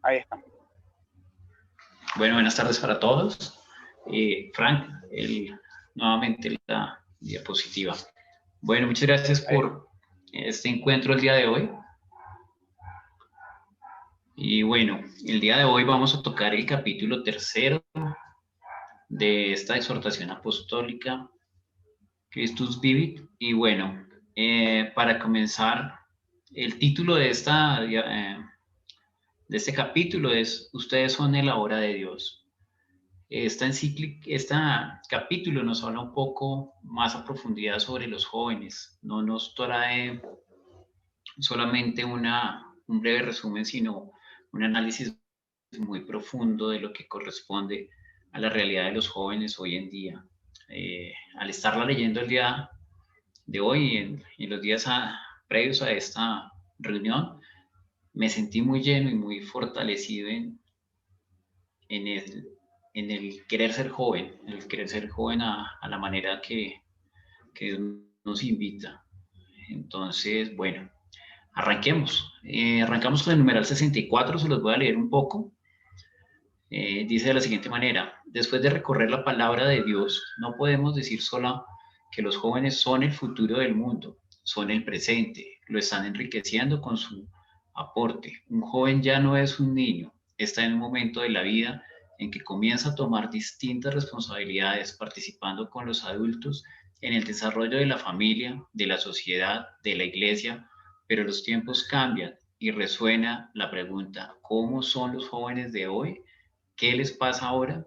Ahí está. Bueno, buenas tardes para todos. Frank, nuevamente la diapositiva. Bueno, muchas gracias por este encuentro el día de hoy. Y bueno, el día de hoy vamos a tocar el capítulo 3 de esta exhortación apostólica, Christus Vivit. Y bueno, para comenzar, el título de este capítulo es Ustedes son la obra de Dios. Este capítulo nos habla un poco más a profundidad sobre los jóvenes. No nos trae solamente un breve resumen, sino un análisis muy profundo de lo que corresponde a la realidad de los jóvenes hoy en día. Al estarla leyendo el día de hoy, en los días previos a esta reunión, me sentí muy lleno y muy fortalecido en el querer ser joven, a la manera que Dios nos invita. Entonces, bueno, arranquemos. Arrancamos con el numeral 64, se los voy a leer un poco. Dice de la siguiente manera: después de recorrer la palabra de Dios, no podemos decir solo que los jóvenes son el futuro del mundo, son el presente, lo están enriqueciendo con su aporte. Un joven ya no es un niño, está en un momento de la vida en que comienza a tomar distintas responsabilidades, participando con los adultos en el desarrollo de la familia, de la sociedad, de la iglesia, pero los tiempos cambian y resuena la pregunta: ¿cómo son los jóvenes de hoy? ¿Qué les pasa ahora?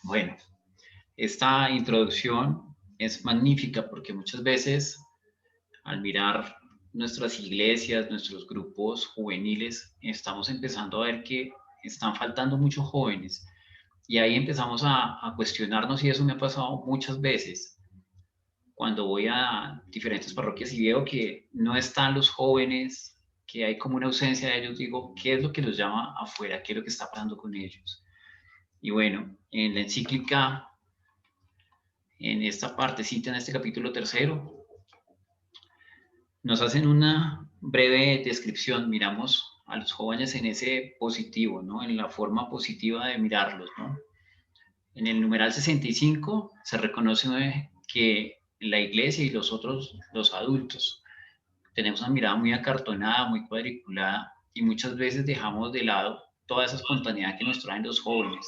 Bueno, esta introducción es magnífica porque muchas veces al mirar nuestras iglesias, nuestros grupos juveniles, estamos empezando a ver que están faltando muchos jóvenes. Y ahí empezamos a cuestionarnos, y eso me ha pasado muchas veces cuando voy a diferentes parroquias y veo que no están los jóvenes, que hay como una ausencia de ellos. Digo, ¿qué es lo que los llama afuera? ¿Qué es lo que está pasando con ellos? Y bueno, en la encíclica, en esta partecita, en este capítulo 3, nos hacen una breve descripción. Miramos a los jóvenes en ese positivo, ¿no? En la forma positiva de mirarlos, ¿no? En el numeral 65 se reconoce que la iglesia y los adultos, tenemos una mirada muy acartonada, muy cuadriculada, y muchas veces dejamos de lado toda esa espontaneidad que nos traen los jóvenes.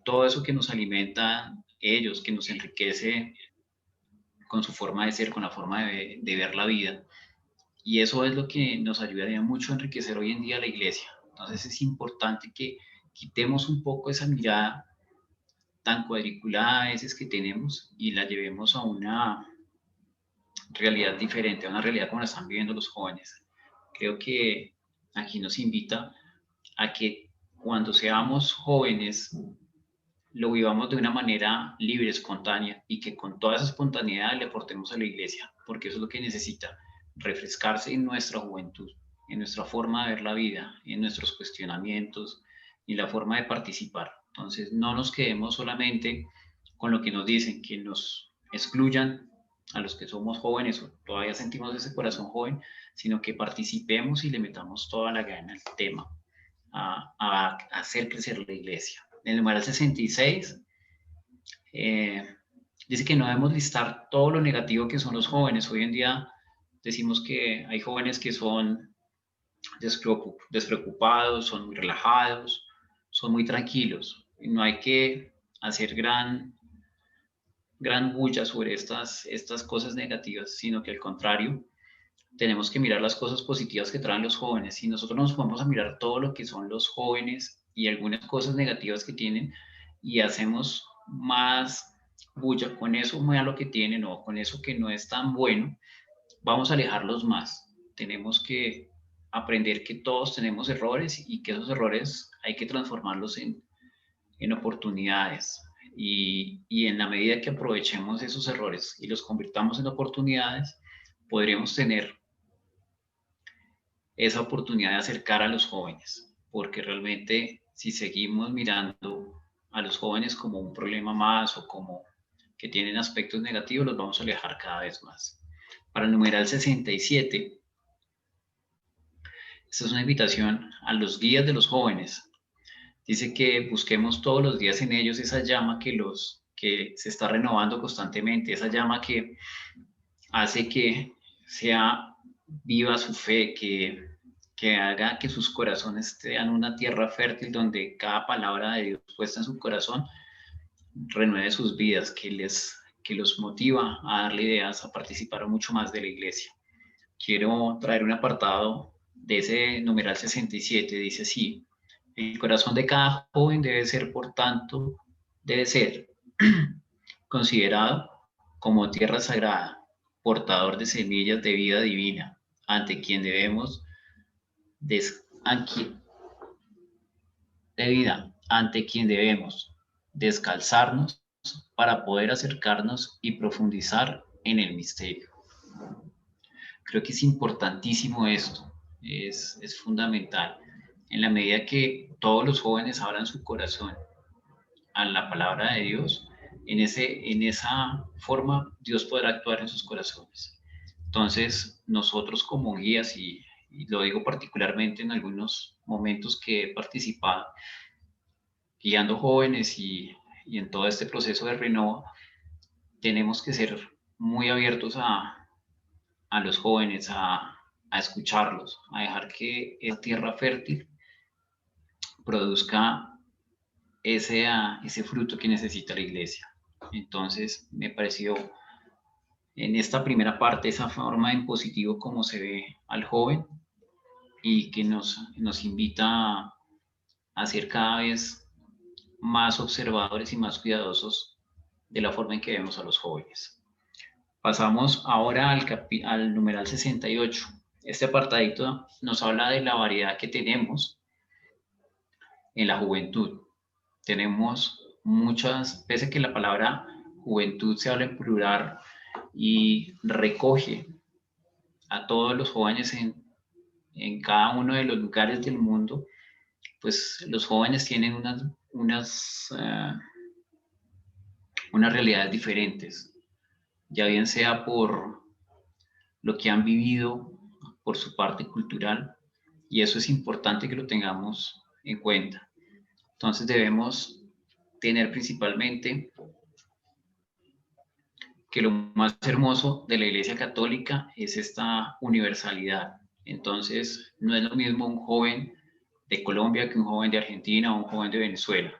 Todo eso que nos alimenta ellos, que nos enriquece con su forma de ser, con la forma de ver la vida. Y eso es lo que nos ayudaría mucho a enriquecer hoy en día la iglesia. Entonces es importante que quitemos un poco esa mirada tan cuadriculada a veces que tenemos y la llevemos a una realidad diferente, a una realidad como la están viviendo los jóvenes. Creo que aquí nos invita a que cuando seamos jóvenes lo vivamos de una manera libre, espontánea, y que con toda esa espontaneidad le aportemos a la iglesia, porque eso es lo que necesita, refrescarse en nuestra juventud, en nuestra forma de ver la vida, en nuestros cuestionamientos y la forma de participar. Entonces, no nos quedemos solamente con lo que nos dicen, que nos excluyan a los que somos jóvenes o todavía sentimos ese corazón joven, sino que participemos y le metamos toda la gana al tema, a hacer crecer la iglesia. En el numeral 66 dice que no debemos listar todo lo negativo que son los jóvenes. Hoy en día decimos que hay jóvenes que son despreocupados, son muy relajados, son muy tranquilos. Y no hay que hacer gran bulla sobre estas cosas negativas, sino que al contrario, tenemos que mirar las cosas positivas que traen los jóvenes. Si nosotros nos ponemos a mirar todo lo que son los jóvenes y algunas cosas negativas que tienen, y hacemos más bulla con eso malo que tienen o con eso que no es tan bueno, vamos a alejarlos más. Tenemos que aprender que todos tenemos errores y que esos errores hay que transformarlos en oportunidades. Y en la medida que aprovechemos esos errores y los convirtamos en oportunidades, podremos tener esa oportunidad de acercar a los jóvenes, porque realmente si seguimos mirando a los jóvenes como un problema más o como que tienen aspectos negativos, los vamos a alejar cada vez más. Para el numeral 67, Esta es una invitación a los guías de los jóvenes. Dice que busquemos todos los días en ellos esa llama que se está renovando constantemente, esa llama que hace que sea viva su fe, que haga que sus corazones sean una tierra fértil donde cada palabra de Dios puesta en su corazón renueve sus vidas, que los motiva a darle ideas, a participar mucho más de la iglesia. Quiero traer un apartado de ese numeral 67, dice así: el corazón de cada joven debe ser, por tanto, debe ser considerado como tierra sagrada, portador de semillas de vida divina, ante quien debemos ante quien debemos descalzarnos para poder acercarnos y profundizar en el misterio. Creo que es importantísimo esto, es fundamental. En la medida que todos los jóvenes abran su corazón a la palabra de Dios, en esa forma Dios podrá actuar en sus corazones. Entonces, nosotros como guías, y lo digo particularmente en algunos momentos que he participado guiando jóvenes y en todo este proceso de renovo, tenemos que ser muy abiertos a los jóvenes, a escucharlos, a dejar que esa tierra fértil produzca ese fruto que necesita la iglesia. Entonces, me pareció en esta primera parte esa forma en positivo como se ve al joven y que nos invita a ser cada vez más observadores y más cuidadosos de la forma en que vemos a los jóvenes. Pasamos ahora al numeral 68. Este apartadito nos habla de la variedad que tenemos en la juventud. Tenemos muchas, pese a que la palabra juventud se habla en plural y recoge a todos los jóvenes en cada uno de los lugares del mundo, pues los jóvenes tienen unas realidades diferentes, ya bien sea por lo que han vivido, por su parte cultural, y eso es importante que lo tengamos en cuenta. Entonces debemos tener principalmente que lo más hermoso de la Iglesia Católica es esta universalidad. Entonces, no es lo mismo un joven de Colombia que un joven de Argentina o un joven de Venezuela.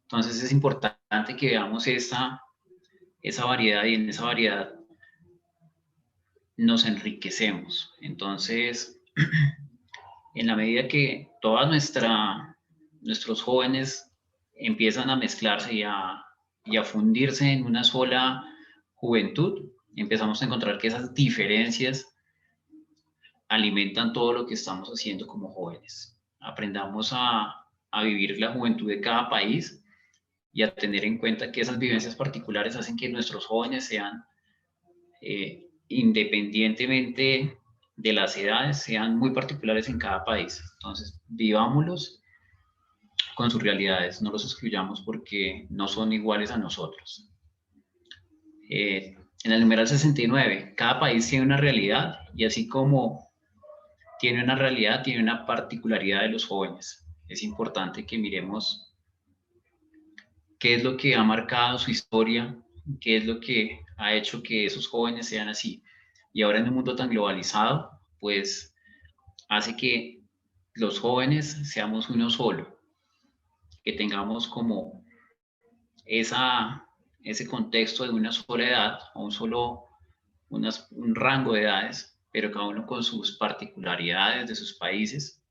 Entonces, es importante que veamos esa variedad, y en esa variedad nos enriquecemos. Entonces, en la medida que nuestros jóvenes empiezan a mezclarse y a fundirse en una sola juventud, empezamos a encontrar que esas diferencias alimentan todo lo que estamos haciendo como jóvenes. Aprendamos a vivir la juventud de cada país y a tener en cuenta que esas vivencias particulares hacen que nuestros jóvenes sean, independientemente de las edades, sean muy particulares en cada país. Entonces, vivámoslos con sus realidades, no los excluyamos porque no son iguales a nosotros. En el numeral 69, cada país tiene una realidad y así como tiene una realidad, tiene una particularidad de los jóvenes. Es importante que miremos qué es lo que ha marcado su historia, qué es lo que ha hecho que esos jóvenes sean así. Y ahora en un mundo tan globalizado, pues hace que los jóvenes seamos uno solo, que tengamos como ese contexto de una sola edad o un rango de edades, pero cada uno con sus particularidades de sus países,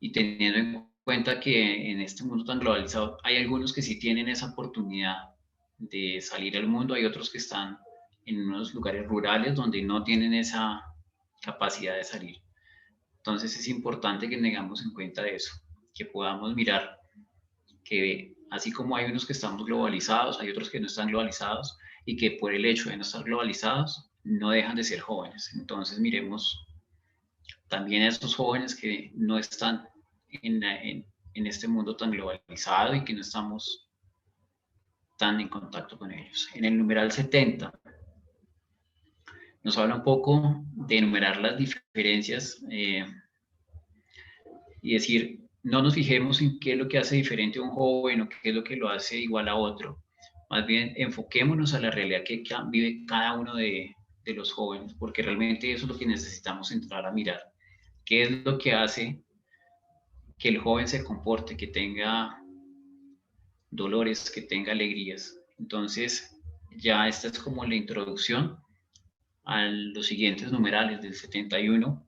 y teniendo en cuenta que en este mundo tan globalizado hay algunos que sí tienen esa oportunidad de salir al mundo, hay otros que están en unos lugares rurales donde no tienen esa capacidad de salir. Entonces es importante que tengamos en cuenta eso, que podamos mirar que así como hay unos que estamos globalizados, hay otros que no están globalizados y que por el hecho de no estar globalizados no dejan de ser jóvenes. Entonces miremos también a estos jóvenes que no están en este mundo tan globalizado y que no estamos tan en contacto con ellos. En el numeral 70 nos habla un poco de enumerar las diferencias y decir, no nos fijemos en qué es lo que hace diferente a un joven o qué es lo que lo hace igual a otro. Más bien, enfoquémonos a la realidad que vive cada uno de los jóvenes, porque realmente eso es lo que necesitamos entrar a mirar. ¿Qué es lo que hace que el joven se comporte, que tenga dolores, que tenga alegrías? Entonces, ya esta es como la introducción a los siguientes numerales del 71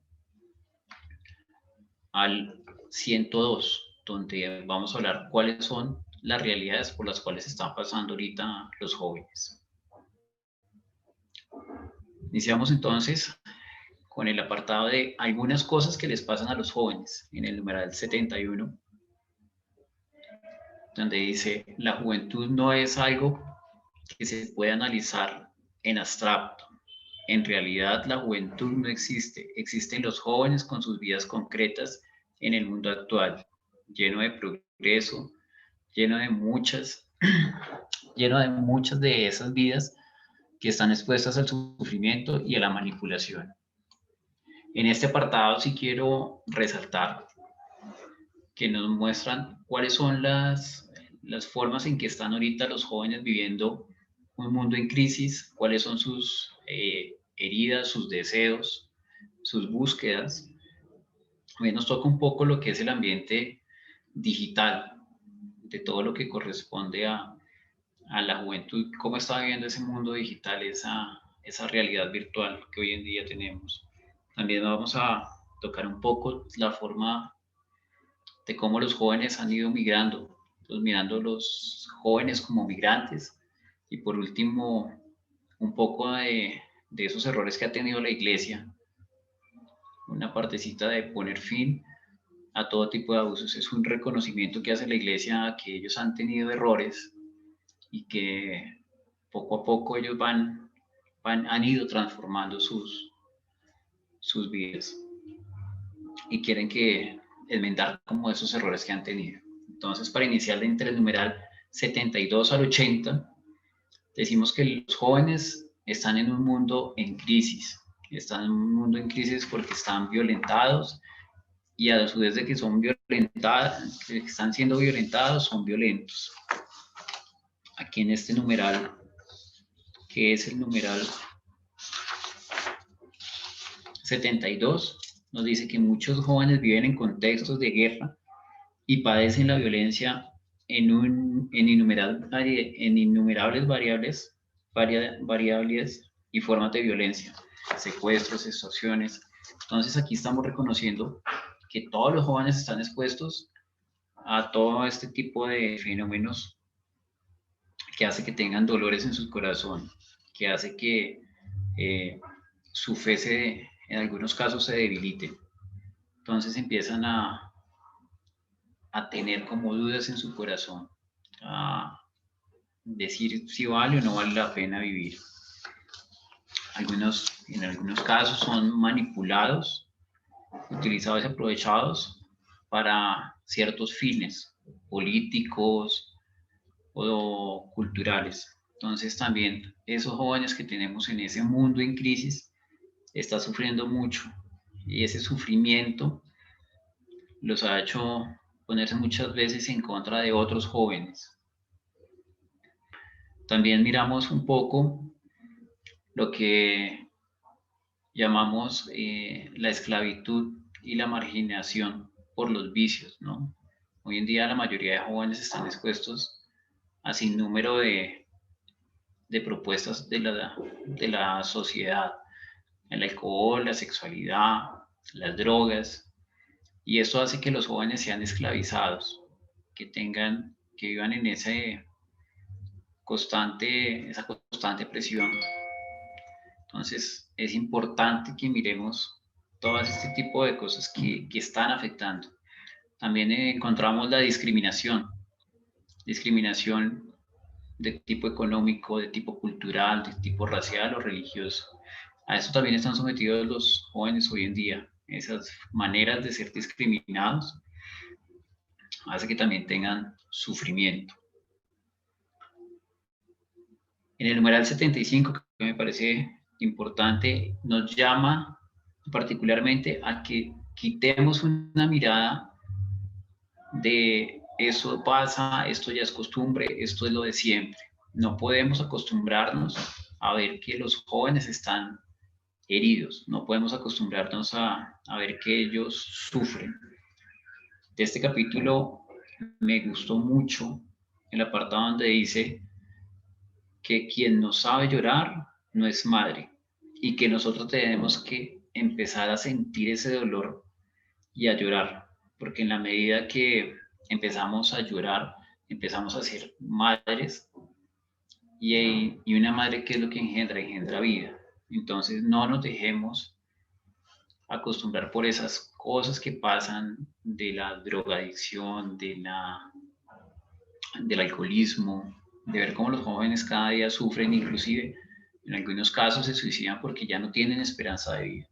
al 102, donde vamos a hablar cuáles son las realidades por las cuales están pasando ahorita los jóvenes. Iniciamos entonces con el apartado de algunas cosas que les pasan a los jóvenes en el numeral 71, donde dice, la juventud no es algo que se puede analizar en abstracto. En realidad, la juventud no existe. Existen los jóvenes con sus vidas concretas en el mundo actual, lleno de progreso, lleno de muchas de esas vidas que están expuestas al sufrimiento y a la manipulación. En este apartado sí quiero resaltar que nos muestran cuáles son las formas en que están ahorita los jóvenes viviendo un mundo en crisis, cuáles son sus heridas, sus deseos, sus búsquedas. Hoy nos toca un poco lo que es el ambiente digital, de todo lo que corresponde a la juventud, cómo está viviendo ese mundo digital, esa realidad virtual que hoy en día tenemos. También vamos a tocar un poco la forma de cómo los jóvenes han ido migrando, mirando los jóvenes como migrantes, y por último, un poco de esos errores que ha tenido la iglesia, una partecita de poner fin a todo tipo de abusos. Es un reconocimiento que hace la iglesia a que ellos han tenido errores y que poco a poco ellos han ido transformando sus vidas y quieren que enmendar como esos errores que han tenido. Entonces, para iniciar entre el numeral 72 al 80, decimos que los jóvenes están en un mundo en crisis. Están en un mundo en crisis porque están violentados y a su vez de que son violentados, que están siendo violentados, son violentos. Aquí en este numeral, que es el numeral 72, nos dice que muchos jóvenes viven en contextos de guerra y padecen la violencia en innumerables variables y formas de violencia, secuestros, extorsiones. Entonces aquí estamos reconociendo que todos los jóvenes están expuestos a todo este tipo de fenómenos que hace que tengan dolores en su corazón, que hace que su fe en algunos casos se debilite. Entonces empiezan a tener como dudas en su corazón, a decir si vale o no vale la pena vivir. En algunos casos son manipulados, utilizados y aprovechados para ciertos fines políticos o culturales. Entonces también esos jóvenes que tenemos en ese mundo en crisis están sufriendo mucho y ese sufrimiento los ha hecho ponerse muchas veces en contra de otros jóvenes. También miramos un poco lo que llamamos la esclavitud y la marginación por los vicios, ¿no? Hoy en día la mayoría de jóvenes están expuestos a sin número de propuestas de la sociedad, el alcohol, la sexualidad, las drogas, y eso hace que los jóvenes sean esclavizados, que vivan en esa constante presión. Entonces es importante que miremos todo este tipo de cosas que están afectando. También encontramos la discriminación de tipo económico, de tipo cultural, de tipo racial o religioso. A eso también están sometidos los jóvenes hoy en día. Esas maneras de ser discriminados hace que también tengan sufrimiento. En el numeral 75, que me parece importante, nos llama particularmente a que quitemos una mirada de eso pasa, esto ya es costumbre, esto es lo de siempre. No podemos acostumbrarnos a ver que los jóvenes están heridos, no podemos acostumbrarnos a ver que ellos sufren. De este capítulo me gustó mucho el apartado donde dice que quien no sabe llorar no es madre y que nosotros tenemos que empezar a sentir ese dolor y a llorar, porque en la medida que empezamos a llorar, empezamos a ser madres y una madre, ¿qué es lo que engendra? Engendra vida. Entonces no nos dejemos acostumbrar por esas cosas que pasan de la drogadicción, del alcoholismo, de ver cómo los jóvenes cada día sufren, inclusive en algunos casos se suicidan porque ya no tienen esperanza de vida.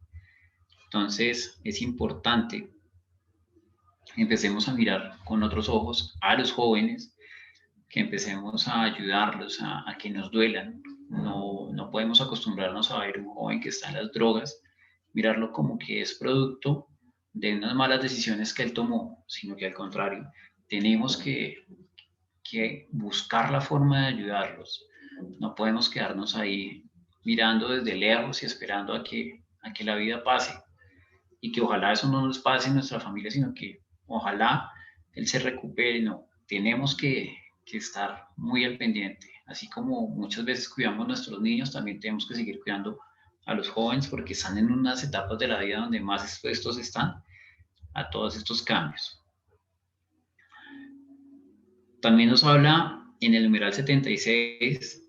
Entonces es importante que empecemos a mirar con otros ojos a los jóvenes, que empecemos a ayudarlos a que nos duelan. No podemos acostumbrarnos a ver un joven que está en las drogas, mirarlo como que es producto de unas malas decisiones que él tomó, sino que al contrario, tenemos que buscar la forma de ayudarlos. No podemos quedarnos ahí mirando desde lejos y esperando a que la vida pase y que ojalá eso no nos pase en nuestra familia, sino que ojalá él se recupere. No, tenemos que estar muy al pendiente. Así como muchas veces cuidamos a nuestros niños, también tenemos que seguir cuidando a los jóvenes porque están en unas etapas de la vida donde más expuestos están a todos estos cambios. También nos habla en el numeral 76,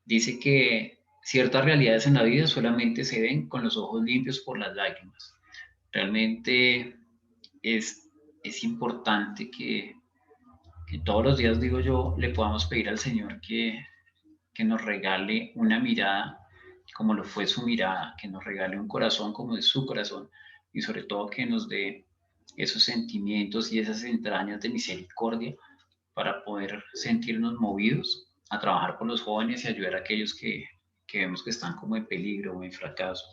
dice que ciertas realidades en la vida solamente se ven con los ojos limpios por las lágrimas. Realmente es importante que todos los días, digo yo, le podamos pedir al Señor que nos regale una mirada como lo fue su mirada, que nos regale un corazón como es su corazón y sobre todo que nos dé esos sentimientos y esas entrañas de misericordia para poder sentirnos movidos a trabajar con los jóvenes y ayudar a aquellos que vemos que están como en peligro o en fracaso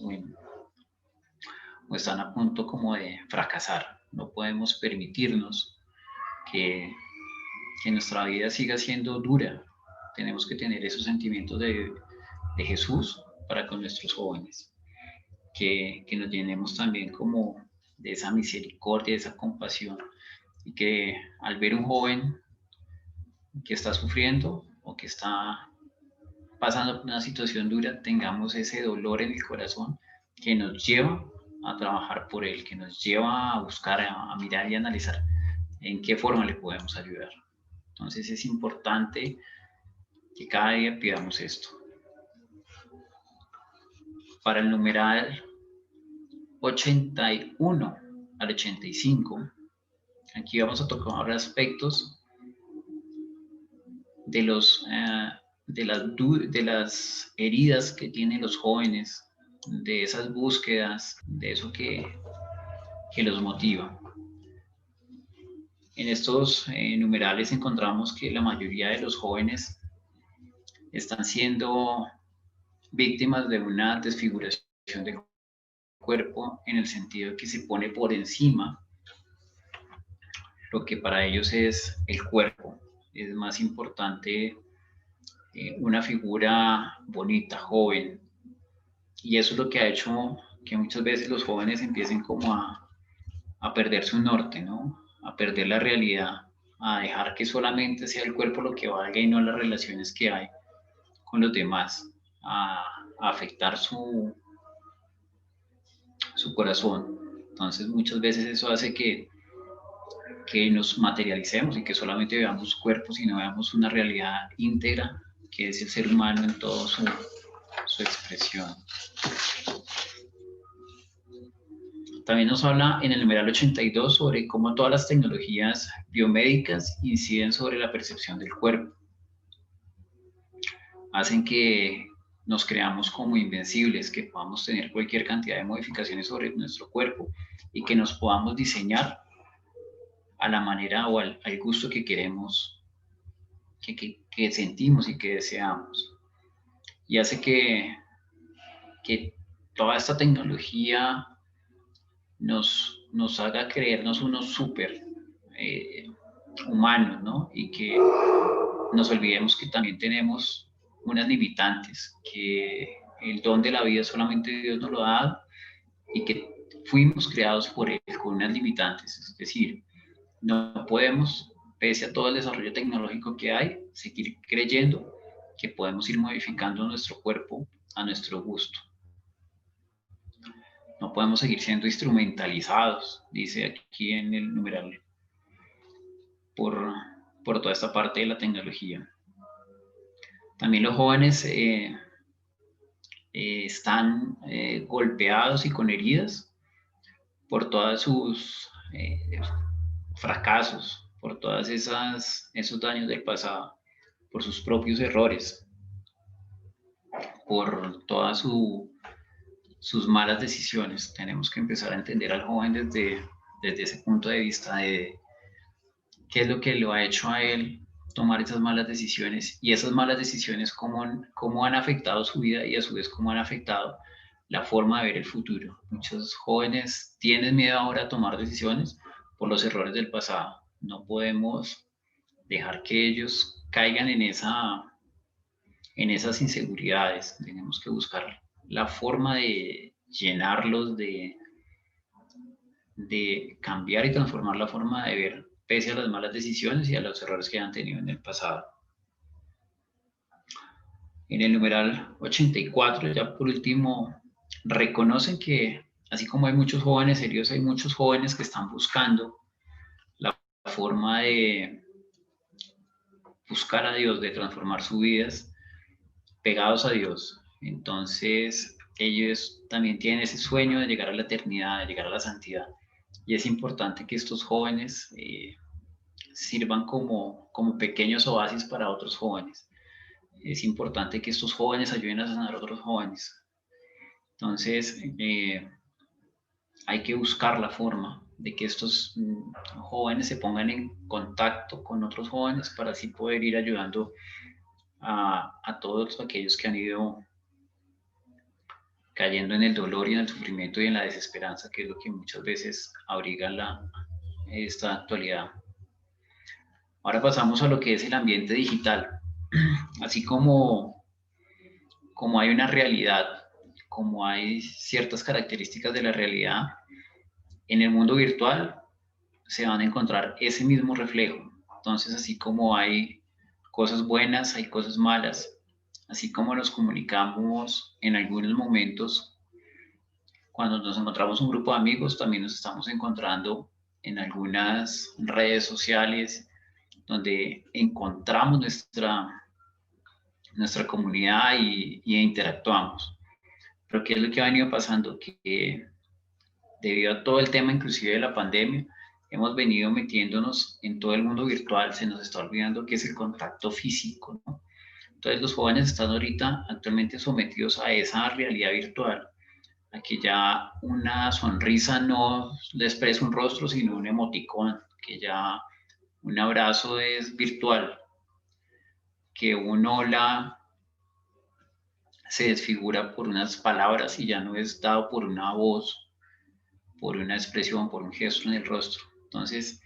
o están a punto como de fracasar. No podemos permitirnos que, que nuestra vida siga siendo dura. Tenemos que tener esos sentimientos de Jesús para con nuestros jóvenes, que nos llenemos también como de esa misericordia, de esa compasión y que al ver un joven que está sufriendo o que está pasando por una situación dura, tengamos ese dolor en el corazón que nos lleva a trabajar por él, que nos lleva a buscar, a mirar y analizar en qué forma le podemos ayudar. Entonces es importante que cada día pidamos esto. Para el numeral 81 al 85, aquí vamos a tocar aspectos de, de las heridas que tienen los jóvenes, de esas búsquedas, de eso que los motiva. En estos numerales encontramos que la mayoría de los jóvenes están siendo víctimas de una desfiguración del cuerpo en el sentido de que se pone por encima lo que para ellos es el cuerpo. Es más importante una figura bonita, joven, y eso es lo que ha hecho que muchas veces los jóvenes empiecen como a perder su norte, ¿no? A perder la realidad, a dejar que solamente sea el cuerpo lo que valga y no las relaciones que hay con los demás, a afectar su corazón. Entonces muchas veces eso hace que nos materialicemos y que solamente veamos cuerpos y no veamos una realidad íntegra que es el ser humano en toda su expresión. También nos habla en el numeral 82 sobre cómo todas las tecnologías biomédicas inciden sobre la percepción del cuerpo. Hacen que nos creamos como invencibles, que podamos tener cualquier cantidad de modificaciones sobre nuestro cuerpo y que nos podamos diseñar a la manera o al gusto que queremos, que sentimos y que deseamos. Y hace que toda esta tecnología nos haga creernos unos súper humanos, ¿no? Y que nos olvidemos que también tenemos unas limitantes, que el don de la vida solamente Dios nos lo ha dado y que fuimos creados por Él con unas limitantes. Es decir, no podemos, pese a todo el desarrollo tecnológico que hay, seguir creyendo que podemos ir modificando nuestro cuerpo a nuestro gusto. No podemos seguir siendo instrumentalizados, dice aquí en el numeral, por toda esta parte de la tecnología. También los jóvenes están golpeados y con heridas por todos sus fracasos, por todos esos daños del pasado, por sus propios errores, por todas sus malas decisiones. Tenemos que empezar a entender al joven desde ese punto de vista de qué es lo que lo ha hecho a él tomar esas malas decisiones y esas malas decisiones cómo han afectado su vida y a su vez cómo han afectado la forma de ver el futuro. Muchos jóvenes tienen miedo ahora a tomar decisiones por los errores del pasado. No podemos dejar que ellos caigan en esas inseguridades. Tenemos que buscar la forma de llenarlos, de cambiar y transformar la forma de ver pese a las malas decisiones y a los errores que han tenido en el pasado. En el numeral 84, ya por último, reconocen que así como hay muchos jóvenes serios, hay muchos jóvenes que están buscando la forma de buscar a Dios, de transformar sus vidas pegados a Dios. Entonces, ellos también tienen ese sueño de llegar a la eternidad, de llegar a la santidad. Y es importante que estos jóvenes sirvan como pequeños oasis para otros jóvenes. Es importante que estos jóvenes ayuden a sanar a otros jóvenes. Entonces, hay que buscar la forma de que estos jóvenes se pongan en contacto con otros jóvenes para así poder ir ayudando a todos aquellos que han ido cayendo en el dolor y en el sufrimiento y en la desesperanza, que es lo que muchas veces abriga esta actualidad. Ahora pasamos a lo que es el ambiente digital. Así como hay una realidad, como hay ciertas características de la realidad, en el mundo virtual se van a encontrar ese mismo reflejo. Entonces, así como hay cosas buenas, hay cosas malas, así como nos comunicamos en algunos momentos, cuando nos encontramos un grupo de amigos, también nos estamos encontrando en algunas redes sociales donde encontramos nuestra comunidad y interactuamos. Pero ¿qué es lo que ha venido pasando? Que debido a todo el tema inclusive de la pandemia, hemos venido metiéndonos en todo el mundo virtual, se nos está olvidando que es el contacto físico, ¿no? Entonces los jóvenes están ahorita actualmente sometidos a esa realidad virtual, a que ya una sonrisa no les expresa un rostro, sino un emoticón, que ya un abrazo es virtual, que un hola se desfigura por unas palabras y ya no es dado por una voz, por una expresión, por un gesto en el rostro. Entonces,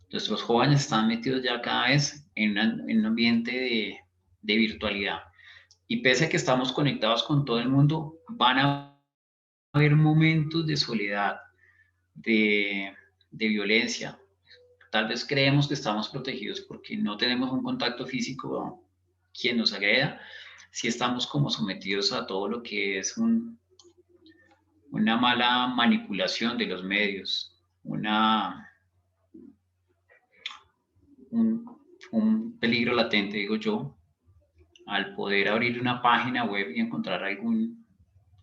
nuestros jóvenes están metidos ya cada vez en un ambiente de virtualidad. Y pese a que estamos conectados con todo el mundo, van a haber momentos de soledad, de violencia. Tal vez creemos que estamos protegidos porque no tenemos un contacto físico con quien nos agreda, si estamos como sometidos a todo lo que es una mala manipulación de los medios, un peligro latente, digo yo, al poder abrir una página web y encontrar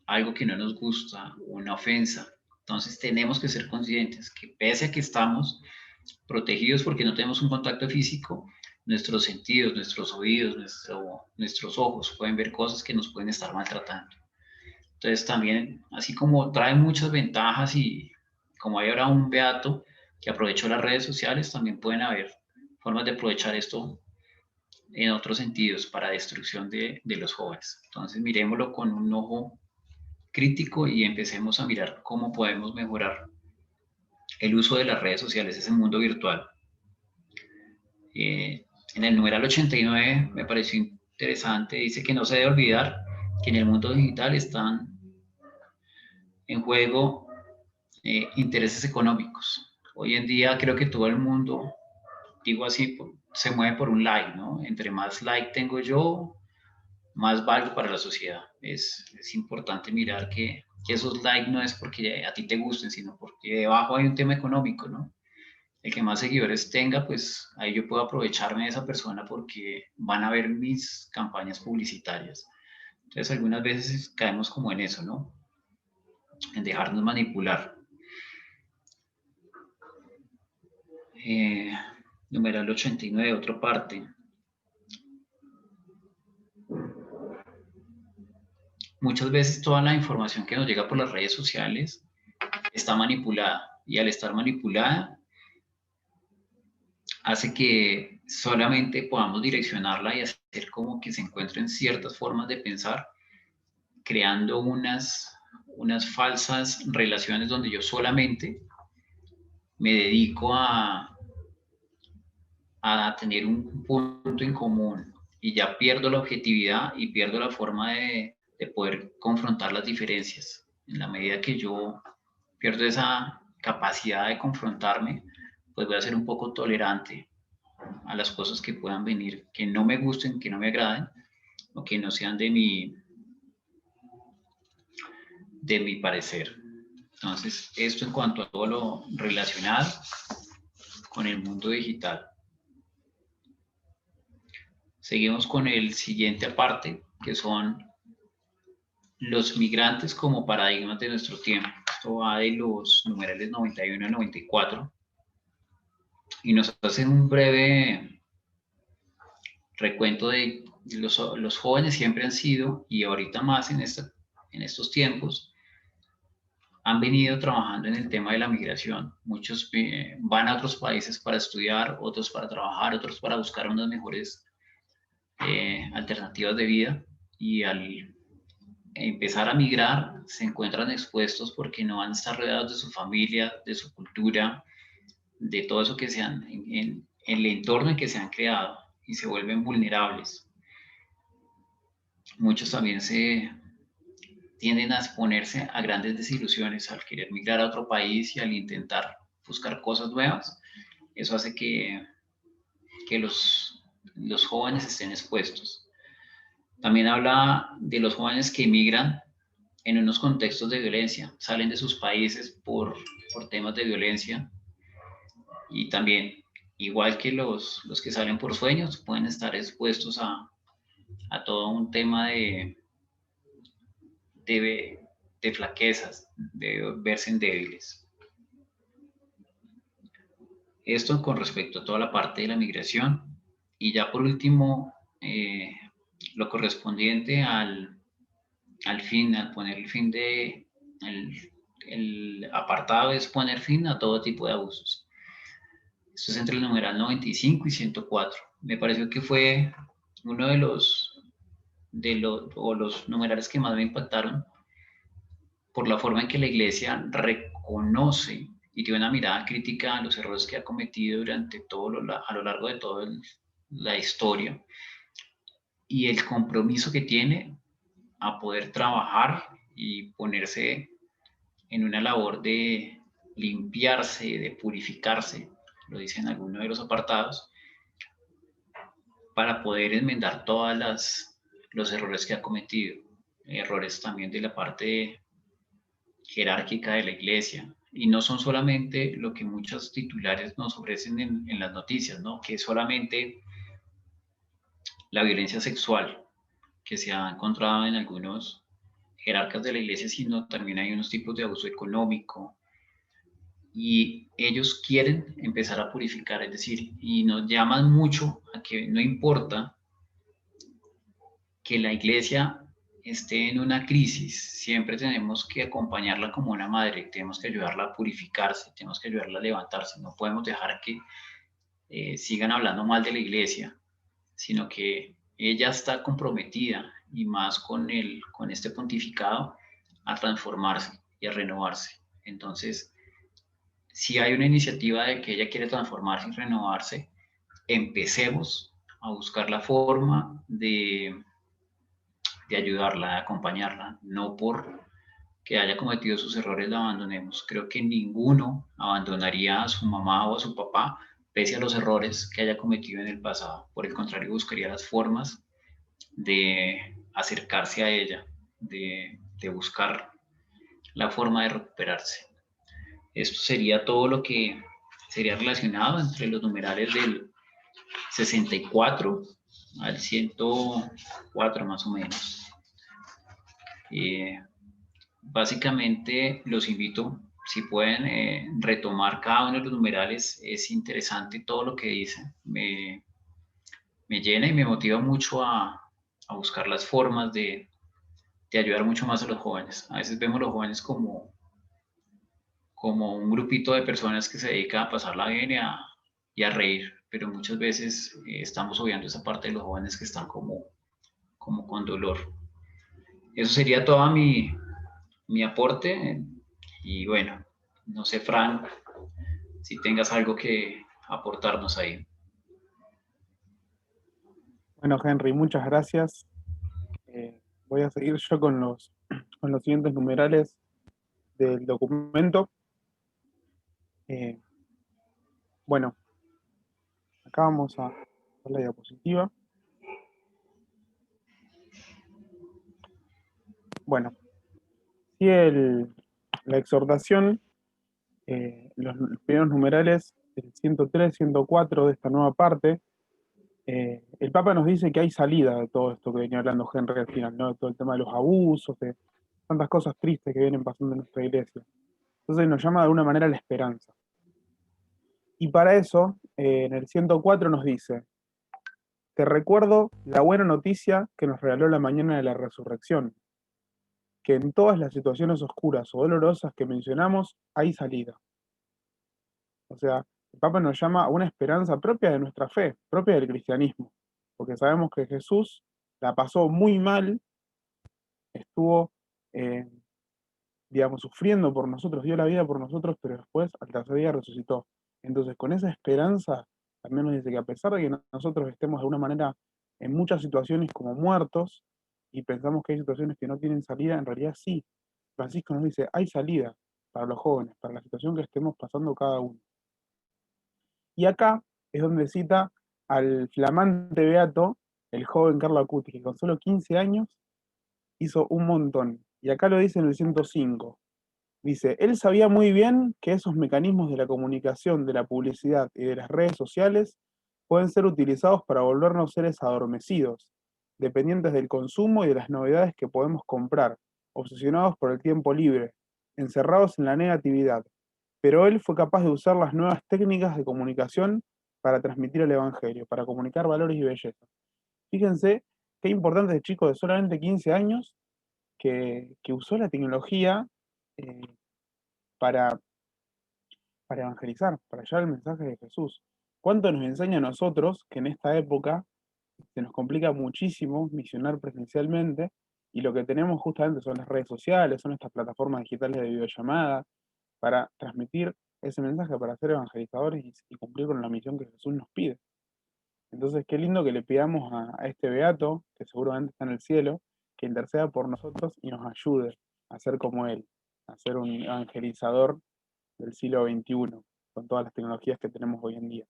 algo que no nos gusta, una ofensa. Entonces tenemos que ser conscientes que pese a que estamos protegidos porque no tenemos un contacto físico, nuestros sentidos, nuestros oídos, nuestros ojos pueden ver cosas que nos pueden estar maltratando. Entonces también, así como trae muchas ventajas y como hay ahora un beato que aprovechó las redes sociales, también pueden haber formas de aprovechar esto en otros sentidos para destrucción de los jóvenes. Entonces miremoslo con un ojo crítico y empecemos a mirar cómo podemos mejorar el uso de las redes sociales, ese mundo virtual. En el numeral 89 me pareció interesante, dice que no se debe olvidar que en el mundo digital están en juego intereses económicos. Hoy en día creo que todo el mundo, digo así, se mueve por un like, ¿no? Entre más like tengo yo, más valgo para la sociedad. Es importante mirar que esos likes no es porque a ti te gusten, sino porque debajo hay un tema económico, ¿no? El que más seguidores tenga, pues ahí yo puedo aprovecharme de esa persona porque van a ver mis campañas publicitarias. Entonces algunas veces caemos como en eso, ¿no? En dejarnos manipular. Numeral 89, otra parte. Muchas veces toda la información que nos llega por las redes sociales está manipulada y al estar manipulada hace que solamente podamos direccionarla y hacer como que se encuentren ciertas formas de pensar, creando unas falsas relaciones donde yo solamente me dedico a tener un punto en común y ya pierdo la objetividad y pierdo la forma de poder confrontar las diferencias. En la medida que yo pierdo esa capacidad de confrontarme, pues voy a ser un poco tolerante a las cosas que puedan venir, que no me gusten, que no me agraden o que no sean de mi parecer. Entonces, esto en cuanto a todo lo relacionado con el mundo digital. Seguimos con el siguiente aparte, que son los migrantes como paradigmas de nuestro tiempo. Esto va de los numerales 91 a 94 y nos hacen un breve recuento de los jóvenes siempre han sido, y ahorita más en estos tiempos, han venido trabajando en el tema de la migración. Muchos van a otros países para estudiar, otros para trabajar, otros para buscar unas mejores alternativas de vida, y al empezar a migrar se encuentran expuestos porque no van a estar rodeados de su familia, de su cultura, de todo eso que sean en el entorno en que se han creado, y se vuelven vulnerables. Muchos también se tienden a exponerse a grandes desilusiones al querer migrar a otro país y al intentar buscar cosas nuevas. Eso hace que los jóvenes estén expuestos. También habla de los jóvenes que emigran en unos contextos de violencia, salen de sus países por temas de violencia, y también, igual que los que salen por sueños, pueden estar expuestos a todo un tema de flaquezas, de verse débiles. Esto con respecto a toda la parte de la migración. Y ya por último, lo correspondiente al fin, al poner el fin el apartado es poner fin a todo tipo de abusos. Esto es entre el numeral 95 y 104. Me pareció que fue uno de los numerales que más me impactaron por la forma en que la Iglesia reconoce y tiene una mirada crítica a los errores que ha cometido durante a lo largo de toda la historia, y el compromiso que tiene a poder trabajar y ponerse en una labor de limpiarse, de purificarse, lo dice en alguno de los apartados, para poder enmendar todos los errores que ha cometido, errores también de la parte jerárquica de la iglesia. Y no son solamente lo que muchos titulares nos ofrecen en las noticias, ¿no? Que es solamente la violencia sexual que se ha encontrado en algunos jerarcas de la iglesia, sino también hay unos tipos de abuso económico, y ellos quieren empezar a purificar, es decir, y nos llaman mucho a que no importa que la iglesia esté en una crisis, siempre tenemos que acompañarla como una madre, tenemos que ayudarla a purificarse, tenemos que ayudarla a levantarse, no podemos dejar que sigan hablando mal de la iglesia, sino que ella está comprometida, y más con este pontificado, a transformarse y a renovarse. Entonces, si hay una iniciativa de que ella quiere transformarse y renovarse, empecemos a buscar la forma de ayudarla, de acompañarla, no por que haya cometido sus errores la abandonemos. Creo que ninguno abandonaría a su mamá o a su papá pese a los errores que haya cometido en el pasado. Por el contrario, buscaría las formas de acercarse a ella, de buscar la forma de recuperarse. Esto sería todo lo que sería relacionado entre los numerales del 64 al 104 más o menos. Eh, Básicamente los invito, si pueden retomar cada uno de los numerales, es interesante todo lo que dicen. Me llena y me motiva mucho a buscar las formas de ayudar mucho más a los jóvenes. A veces vemos a los jóvenes como un grupito de personas que se dedica a pasarla bien y a reír, pero muchas veces estamos obviando esa parte de los jóvenes que están como con dolor. Eso sería todo mi aporte y bueno, no sé, Fran, si tengas algo que aportarnos ahí. Bueno, Henry, muchas gracias. Voy a seguir yo con los siguientes numerales del documento. Eh, bueno, acá vamos a ver la diapositiva. Bueno, sigue la exhortación, los primeros numerales, el 103, 104 de esta nueva parte. El Papa nos dice que hay salida de todo esto que venía hablando Henry al final, ¿no? De todo el tema de los abusos, de tantas cosas tristes que vienen pasando en nuestra iglesia. Entonces nos llama de alguna manera a la esperanza. Y para eso, en el 104 nos dice, te recuerdo la buena noticia que nos regaló la mañana de la resurrección, que en todas las situaciones oscuras o dolorosas que mencionamos hay salida. O sea, el Papa nos llama a una esperanza propia de nuestra fe, propia del cristianismo, porque sabemos que Jesús la pasó muy mal, estuvo, eh, digamos, sufriendo por nosotros, dio la vida por nosotros, pero después al tercer día resucitó. Entonces, con esa esperanza, también nos dice que a pesar de que nosotros estemos de alguna manera en muchas situaciones como muertos y pensamos que hay situaciones que no tienen salida, en realidad sí. Francisco nos dice, hay salida para los jóvenes, para la situación que estemos pasando cada uno. Y acá es donde cita al flamante beato, el joven Carlo Acutis, que con solo 15 años hizo un montón. Y acá lo dice en el 105. Dice, él sabía muy bien que esos mecanismos de la comunicación, de la publicidad y de las redes sociales pueden ser utilizados para volvernos seres adormecidos, dependientes del consumo y de las novedades que podemos comprar, obsesionados por el tiempo libre, encerrados en la negatividad. Pero él fue capaz de usar las nuevas técnicas de comunicación para transmitir el Evangelio, para comunicar valores y belleza. Fíjense qué importante este chico de solamente 15 años que usó la tecnología eh, para, para evangelizar, para llevar el mensaje de Jesús. ¿Cuánto nos enseña a nosotros que en esta época se nos complica muchísimo misionar presencialmente y lo que tenemos justamente son las redes sociales, son estas plataformas digitales de videollamada para transmitir ese mensaje, para ser evangelizadores y cumplir con la misión que Jesús nos pide? Entonces, qué lindo que le pidamos a este beato, que seguramente está en el cielo, que interceda por nosotros y nos ayude a ser como él, a ser un evangelizador del siglo XXI, con todas las tecnologías que tenemos hoy en día.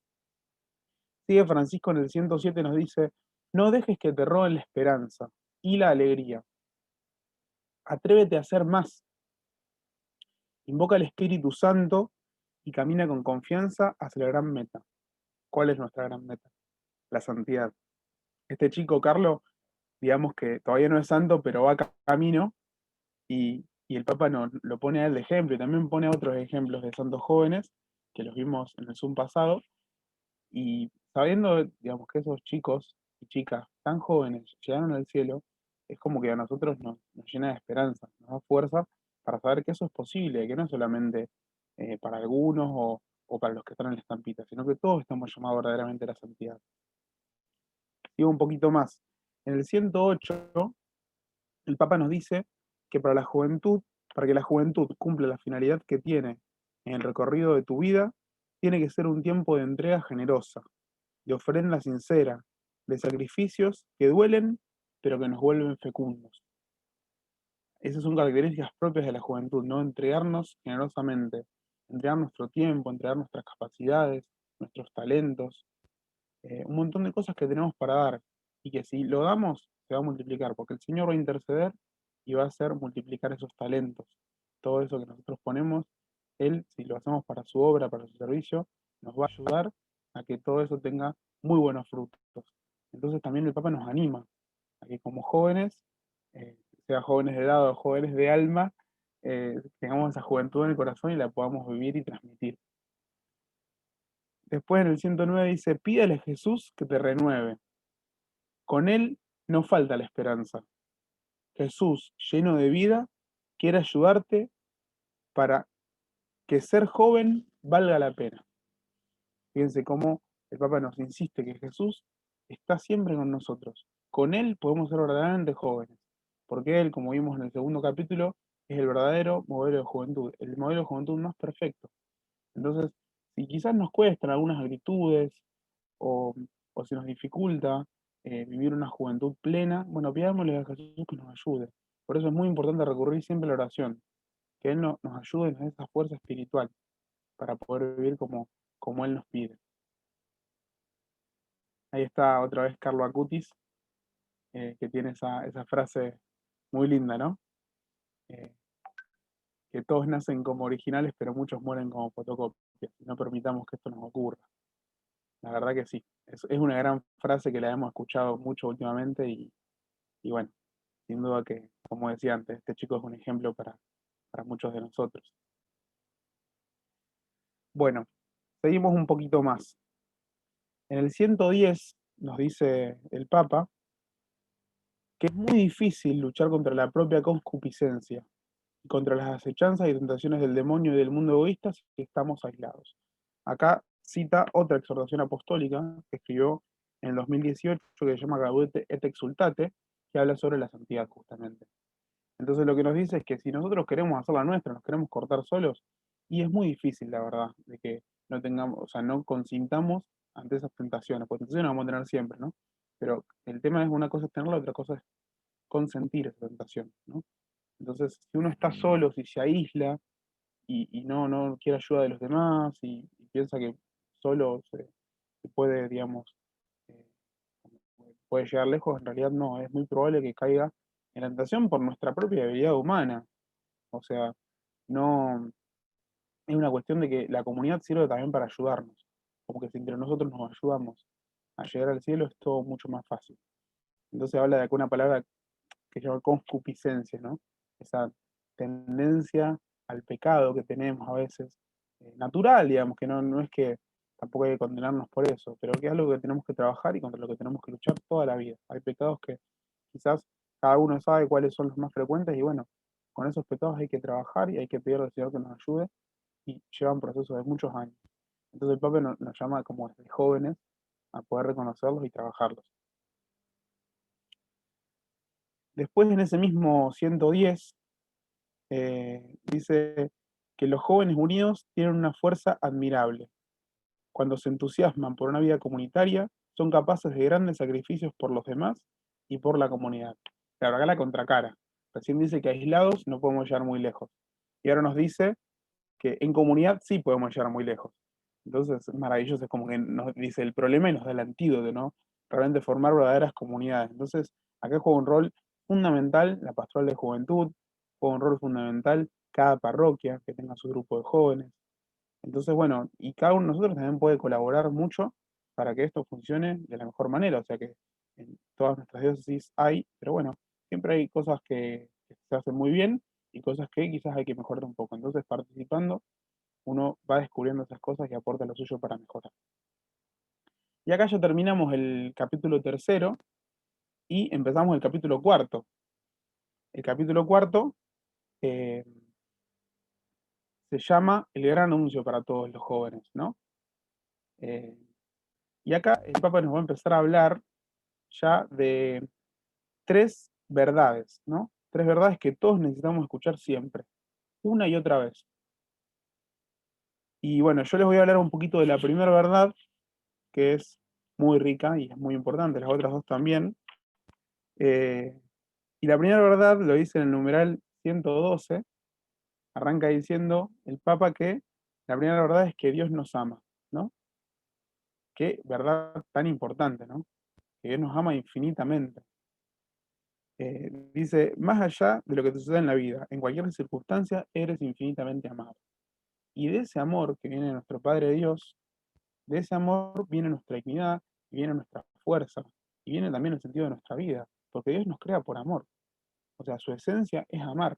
Sigue Francisco en el 107, nos dice, no dejes que te roben la esperanza y la alegría. Atrévete a hacer más. Invoca al Espíritu Santo y camina con confianza hacia la gran meta. ¿Cuál es nuestra gran meta? La santidad. Este chico, Carlos, digamos que todavía no es santo, pero va camino y el Papa no, lo pone a él de ejemplo y también pone otros ejemplos de santos jóvenes que los vimos en el Zoom pasado. Y sabiendo, digamos, que esos chicos y chicas tan jóvenes llegaron al cielo, es como que a nosotros nos llena de esperanza, nos da fuerza para saber que eso es posible, que no es solamente para algunos o para los que están en la estampita, sino que todos estamos llamados verdaderamente a la santidad. Digo un poquito más. En el 108, el Papa nos dice que para la juventud, para que la juventud cumpla la finalidad que tiene en el recorrido de tu vida tiene que ser un tiempo de entrega generosa, de ofrenda sincera, de sacrificios que duelen, pero que nos vuelven fecundos. Esas son características propias de la juventud, ¿no? Entregarnos generosamente, entregar nuestro tiempo, entregar nuestras capacidades, nuestros talentos, un montón de cosas que tenemos para dar y que si lo damos se va a multiplicar, porque el Señor va a interceder y va a hacer multiplicar esos talentos. Todo eso que nosotros ponemos, Él, si lo hacemos para su obra, para su servicio, nos va a ayudar a que todo eso tenga muy buenos frutos. Entonces también el Papa nos anima a que como jóvenes, eh, sea jóvenes de edad o jóvenes de alma, tengamos esa juventud en el corazón y la podamos vivir y transmitir. Después en el 109 dice, pídele a Jesús que te renueve. Con Él no falta la esperanza. Jesús, lleno de vida, quiere ayudarte para que ser joven valga la pena. Fíjense cómo el Papa nos insiste que Jesús está siempre con nosotros. Con Él podemos ser verdaderamente jóvenes, porque Él, como vimos en el segundo capítulo, es el verdadero modelo de juventud, el modelo de juventud más perfecto. Entonces, si quizás nos cuestan algunas actitudes o, o se nos dificulta vivir una juventud plena, bueno, pidámosle a Jesús que nos ayude. Por eso es muy importante recurrir siempre a la oración, que Él nos ayude en esa fuerza espiritual para poder vivir como Él nos pide. Ahí está otra vez Carlo Acutis, que tiene esa frase muy linda, ¿no? Eh, que todos nacen como originales, pero muchos mueren como fotocopias. No permitamos que esto nos ocurra. La verdad que sí. Es una gran frase que la hemos escuchado mucho últimamente y bueno, sin duda que, como decía antes, este chico es un ejemplo para muchos de nosotros. Bueno, seguimos un poquito más. En el 110 nos dice el Papa que es muy difícil luchar contra la propia concupiscencia y contra las acechanzas y tentaciones del demonio y del mundo egoísta si estamos aislados. Acá cita otra exhortación apostólica que escribió en el 2018 que se llama Gaudete et Exultate, que habla sobre la santidad justamente. Entonces lo que nos dice es que si nosotros queremos hacer la nuestra, nos queremos cortar solos, y es muy difícil, la verdad, de que no tengamos, o sea, no consintamos ante esas tentaciones, porque tentaciones vamos a tener siempre, ¿no? Pero el tema es una cosa es tenerla, otra cosa es consentir esa tentación, ¿no? Entonces, si uno está solo, si se aísla y no quiere ayuda de los demás y piensa que solo se puede, digamos, eh, puede llegar lejos, en realidad no, es muy probable que caiga en la tentación por nuestra propia debilidad humana. O sea, no es una cuestión de que la comunidad sirve también para ayudarnos. Como que si entre nosotros nos ayudamos a llegar al cielo es todo mucho más fácil. Entonces habla de una palabra que se llama concupiscencia, ¿no? Esa tendencia al pecado que tenemos a veces, natural, digamos, que no es que tampoco hay que condenarnos por eso, pero que es algo que tenemos que trabajar y contra lo que tenemos que luchar toda la vida. Hay pecados que quizás cada uno sabe cuáles son los más frecuentes y bueno, con esos pecados hay que trabajar y hay que pedir al Señor que nos ayude y lleva un proceso de muchos años. Entonces el Papa nos llama como desde jóvenes a poder reconocerlos y trabajarlos. Después en ese mismo 110 dice que los jóvenes unidos tienen una fuerza admirable. Cuando se entusiasman por una vida comunitaria, son capaces de grandes sacrificios por los demás y por la comunidad. Claro, acá la contracara. Recién dice que aislados no podemos llegar muy lejos. Y ahora nos dice que en comunidad sí podemos llegar muy lejos. Entonces es maravilloso, es como que nos dice el problema y nos da el antídoto, ¿no? Realmente formar verdaderas comunidades. Entonces, acá juega un rol fundamental la pastoral de juventud, juega un rol fundamental cada parroquia que tenga su grupo de jóvenes. Entonces, bueno, y cada uno de nosotros también puede colaborar mucho para que esto funcione de la mejor manera. O sea que en todas nuestras diócesis hay, pero bueno, siempre hay cosas que se hacen muy bien y cosas que quizás hay que mejorar un poco. Entonces, participando, uno va descubriendo esas cosas y aporta lo suyo para mejorar. Y acá ya terminamos el capítulo tercero y empezamos el capítulo cuarto. El capítulo cuarto eh, se llama El gran anuncio para todos los jóvenes, ¿no? Eh, y acá el Papa nos va a empezar a hablar ya de tres verdades, ¿no? Tres verdades que todos necesitamos escuchar siempre, una y otra vez. Y bueno, yo les voy a hablar un poquito de la primera verdad, que es muy rica y es muy importante, las otras dos también. Eh, y la primera verdad lo dice en el numeral 112, arranca diciendo el Papa que la primera verdad es que Dios nos ama, ¿no? Qué verdad tan importante, ¿no? Que Dios nos ama infinitamente. Dice, más allá de lo que te suceda en la vida, en cualquier circunstancia, eres infinitamente amado. Y de ese amor que viene de nuestro Padre Dios, de ese amor viene nuestra dignidad, y viene nuestra fuerza, y viene también el sentido de nuestra vida, porque Dios nos crea por amor. O sea, su esencia es amar.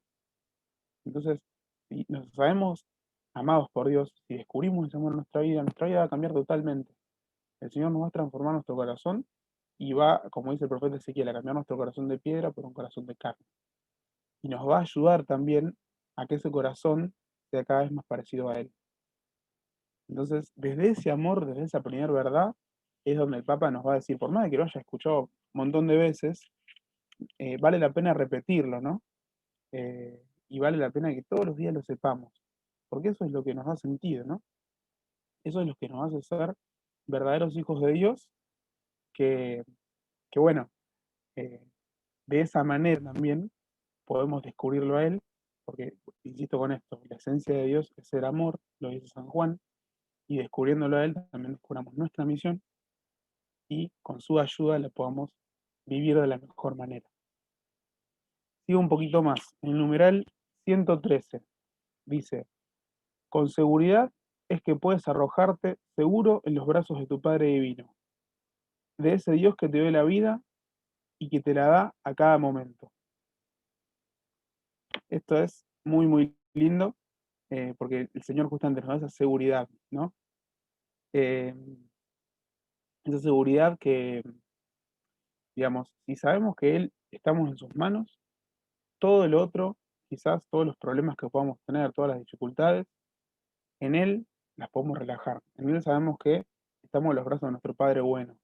Entonces, si nos sabemos amados por Dios, si descubrimos ese amor en nuestra vida va a cambiar totalmente. El Señor nos va a transformar nuestro corazón y va, como dice el profeta Ezequiel, a cambiar nuestro corazón de piedra por un corazón de carne. Y nos va a ayudar también a que ese corazón sea cada vez más parecido a Él. Entonces, desde ese amor, desde esa primera verdad, es donde el Papa nos va a decir, por más de que lo haya escuchado un montón de veces, vale la pena repetirlo, ¿no? Y vale la pena que todos los días lo sepamos, porque eso es lo que nos da sentido, ¿no? Eso es lo que nos hace ser verdaderos hijos de Dios, que, que bueno, eh, de esa manera también podemos descubrirlo a Él, porque, insisto con esto, la esencia de Dios es el amor, lo dice San Juan, y descubriéndolo a Él también descubramos nuestra misión y con su ayuda la podamos vivir de la mejor manera. Sigo un poquito más. En el numeral 113 dice, con seguridad es que puedes arrojarte seguro en los brazos de tu Padre Divino, de ese Dios que te dio la vida y que te la da a cada momento. Esto es muy, muy lindo, porque el Señor justamente nos da esa seguridad, ¿no? Eh, esa seguridad que, digamos, si sabemos que Él estamos en sus manos, todo lo otro, quizás todos los problemas que podamos tener, todas las dificultades, en Él las podemos relajar. En Él sabemos que estamos en los brazos de nuestro Padre bueno.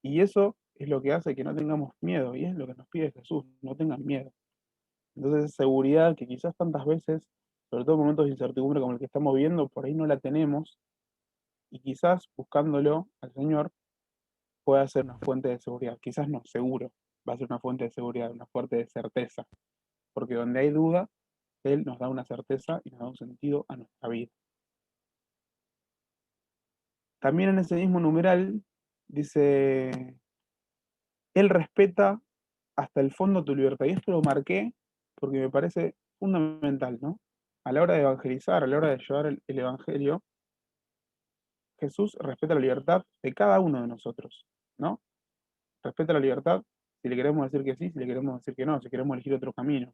Y eso es lo que hace que no tengamos miedo, y es lo que nos pide Jesús, no tengan miedo. Entonces, esa seguridad que quizás tantas veces, sobre todo en momentos de incertidumbre como el que estamos viendo, por ahí no la tenemos, y quizás buscándolo al Señor pueda ser una fuente de seguridad. Quizás no, seguro, va a ser una fuente de seguridad, una fuente de certeza, porque donde hay duda, Él nos da una certeza y nos da un sentido a nuestra vida. También en ese mismo numeral dice, Él respeta hasta el fondo tu libertad. Y esto lo marqué porque me parece fundamental, ¿no? A la hora de evangelizar, a la hora de llevar el evangelio, Jesús respeta la libertad de cada uno de nosotros, ¿no? Respeta la libertad si le queremos decir que sí, si le queremos decir que no, si queremos elegir otro camino.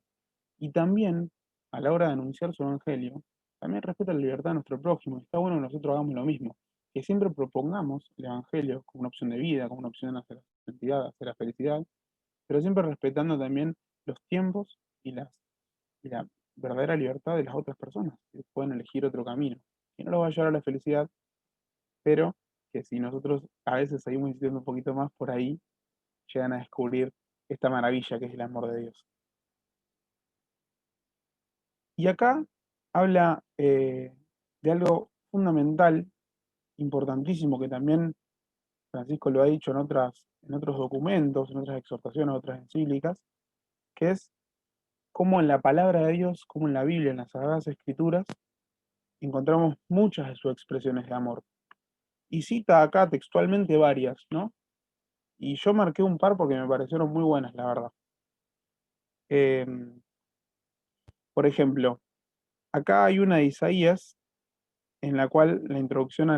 Y también, a la hora de anunciar su evangelio, también respeta la libertad de nuestro prójimo. Está bueno que nosotros hagamos lo mismo, que siempre propongamos el evangelio como una opción de vida, como una opción hacia la santidad, hacia la felicidad, pero siempre respetando también los tiempos y la verdadera libertad de las otras personas, que pueden elegir otro camino, que no los va a llevar a la felicidad, pero que si nosotros a veces seguimos insistiendo un poquito más por ahí, llegan a descubrir esta maravilla que es el amor de Dios. Y acá habla de algo fundamental, importantísimo, que también Francisco lo ha dicho en otros documentos, en otras exhortaciones, otras encíclicas, que es cómo en la palabra de Dios, como en la Biblia, en las Sagradas Escrituras, encontramos muchas de sus expresiones de amor. Y cita acá textualmente varias, ¿no? Y yo marqué un par porque me parecieron muy buenas, la verdad. Eh, por ejemplo, acá hay una de Isaías en la cual la introducción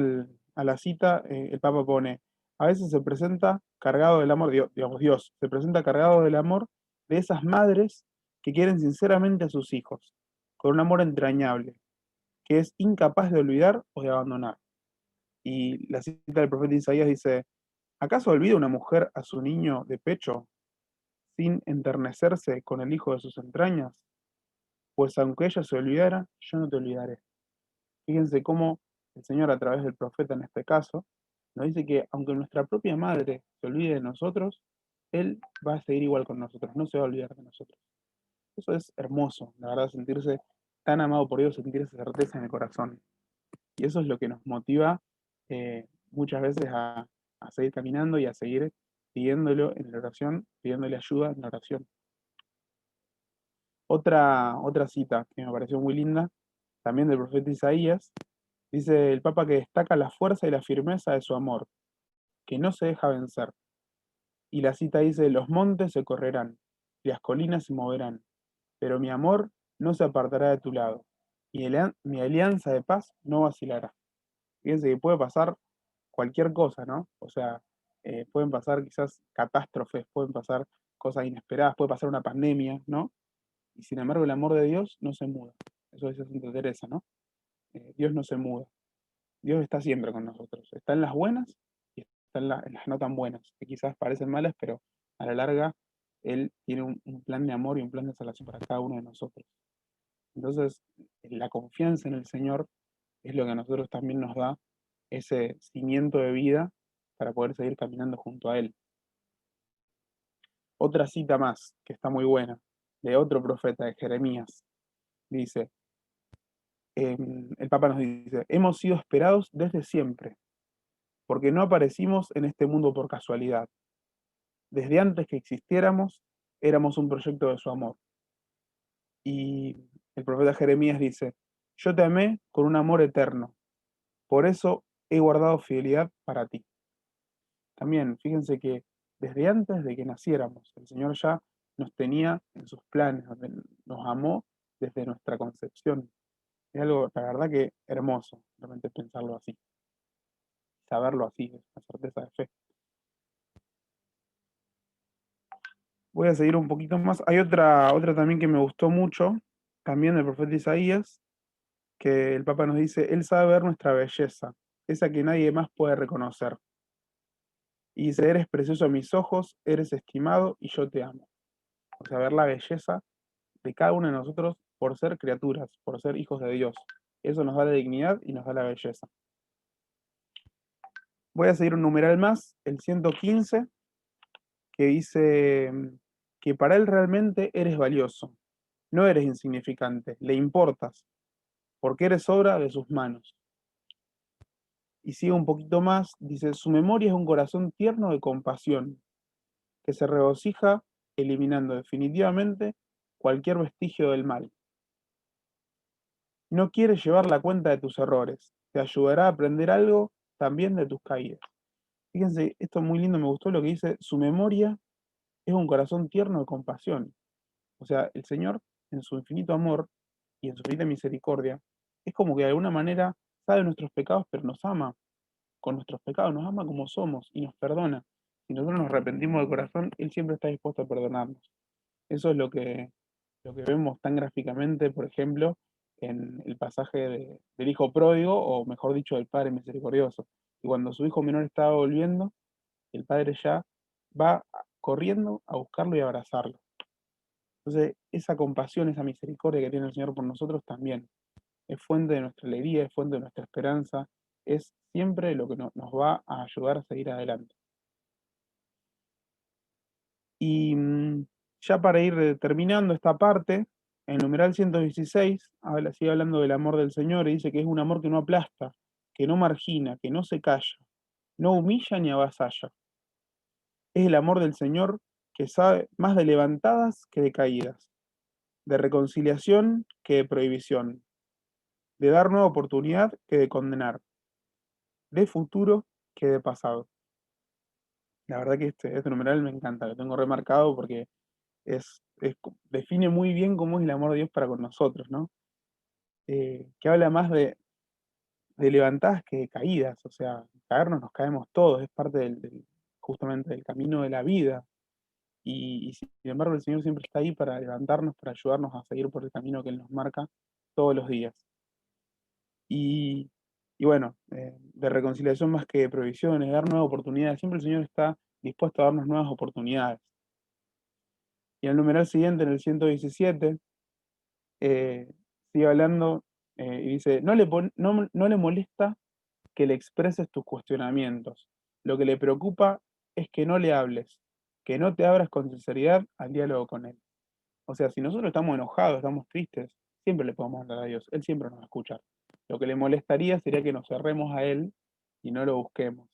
a la cita, el Papa pone, a veces se presenta cargado del amor, digamos, Dios, se presenta cargado del amor de esas madres que quieren sinceramente a sus hijos, con un amor entrañable, que es incapaz de olvidar o de abandonar. Y la cita del profeta Isaías dice, ¿acaso olvida una mujer a su niño de pecho sin enternecerse con el hijo de sus entrañas? Pues aunque ella se olvidara, yo no te olvidaré. Fíjense cómo el Señor, a través del profeta en este caso, nos dice que aunque nuestra propia madre se olvide de nosotros, Él va a seguir igual con nosotros, no se va a olvidar de nosotros. Eso es hermoso, la verdad, sentirse tan amado por Dios, sentir esa certeza en el corazón. Y eso es lo que nos motiva muchas veces a seguir caminando y a seguir pidiéndolo en la oración, pidiéndole ayuda en la oración. Otra cita que me pareció muy linda, también del profeta Isaías, dice el Papa que destaca la fuerza y la firmeza de su amor, que no se deja vencer. Y la cita dice, los montes se correrán, y las colinas se moverán, pero mi amor no se apartará de tu lado, y mi alianza de paz no vacilará. Fíjense que puede pasar cualquier cosa, ¿no? O sea, pueden pasar quizás catástrofes, pueden pasar cosas inesperadas, puede pasar una pandemia, ¿no? Y sin embargo el amor de Dios no se muda. Eso dice Santa Teresa, ¿no? Dios no se muda. Dios está siempre con nosotros. Está en las buenas y está en las no tan buenas, que quizás parecen malas, pero a la larga Él tiene un plan de amor y un plan de salvación para cada uno de nosotros. Entonces, la confianza en el Señor es lo que a nosotros también nos da ese cimiento de vida para poder seguir caminando junto a Él. Otra cita más, que está muy buena, de otro profeta, de Jeremías, dice, el Papa nos dice, hemos sido esperados desde siempre, porque no aparecimos en este mundo por casualidad. Desde antes que existiéramos, éramos un proyecto de su amor. Y el profeta Jeremías dice, yo te amé con un amor eterno, por eso he guardado fidelidad para ti. También, fíjense que desde antes de que naciéramos, el Señor ya nos tenía en sus planes, nos amó desde nuestra concepción. Es algo, la verdad que hermoso, realmente pensarlo así, saberlo así, es una certeza de fe. Voy a seguir un poquito más. Hay otra también que me gustó mucho, también del profeta Isaías, que el Papa nos dice, Él sabe ver nuestra belleza, esa que nadie más puede reconocer. Y dice, eres precioso a mis ojos, eres estimado y yo te amo. O sea, ver la belleza de cada uno de nosotros por ser criaturas, por ser hijos de Dios. Eso nos da la dignidad y nos da la belleza. Voy a seguir un numeral más, el 115, que dice que para Él realmente eres valioso, no eres insignificante, le importas, porque eres obra de sus manos. Y sigue un poquito más, dice, su memoria es un corazón tierno de compasión, que se regocija eliminando definitivamente cualquier vestigio del mal. No quiere llevar la cuenta de tus errores, te ayudará a aprender algo también de tus caídas. Fíjense, esto es muy lindo, me gustó lo que dice, su memoria es un corazón tierno de compasión. O sea, el Señor, en su infinito amor y en su infinita misericordia, es como que de alguna manera sabe nuestros pecados, pero nos ama con nuestros pecados, nos ama como somos y nos perdona. Si nosotros nos arrepentimos de corazón, Él siempre está dispuesto a perdonarnos. Eso es lo que vemos tan gráficamente, por ejemplo, en el pasaje del hijo pródigo, o mejor dicho, del padre misericordioso. Y cuando su hijo menor estaba volviendo, el padre ya va corriendo a buscarlo y a abrazarlo. Entonces, esa compasión, esa misericordia que tiene el Señor por nosotros también es fuente de nuestra alegría, es fuente de nuestra esperanza, es siempre lo que nos va a ayudar a seguir adelante. Y ya para ir terminando esta parte, el numeral 116 sigue hablando del amor del Señor y dice que es un amor que no aplasta, que no margina, que no se calla, no humilla ni avasalla. Es el amor del Señor que sabe más de levantadas que de caídas, de reconciliación que de prohibición, de dar nueva oportunidad que de condenar, de futuro que de pasado. La verdad que este numeral me encanta, lo tengo remarcado porque define muy bien cómo es el amor de Dios para con nosotros, ¿no? Que habla más de levantadas que de caídas, o sea, caernos nos caemos todos, es parte justamente del camino de la vida, y sin embargo el Señor siempre está ahí para levantarnos, para ayudarnos a seguir por el camino que Él nos marca todos los días. Y, y bueno, de reconciliación más que de provisiones, de dar nuevas oportunidades, siempre el Señor está dispuesto a darnos nuevas oportunidades. Y en el numeral siguiente, en el 117, eh, sigue hablando y dice, no le molesta que le expreses tus cuestionamientos. Lo que le preocupa es que no le hables, que no te abras con sinceridad al diálogo con él. O sea, si nosotros estamos enojados, estamos tristes, siempre le podemos hablar a Dios, Él siempre nos va a escuchar. Lo que le molestaría sería que nos cerremos a Él y no lo busquemos.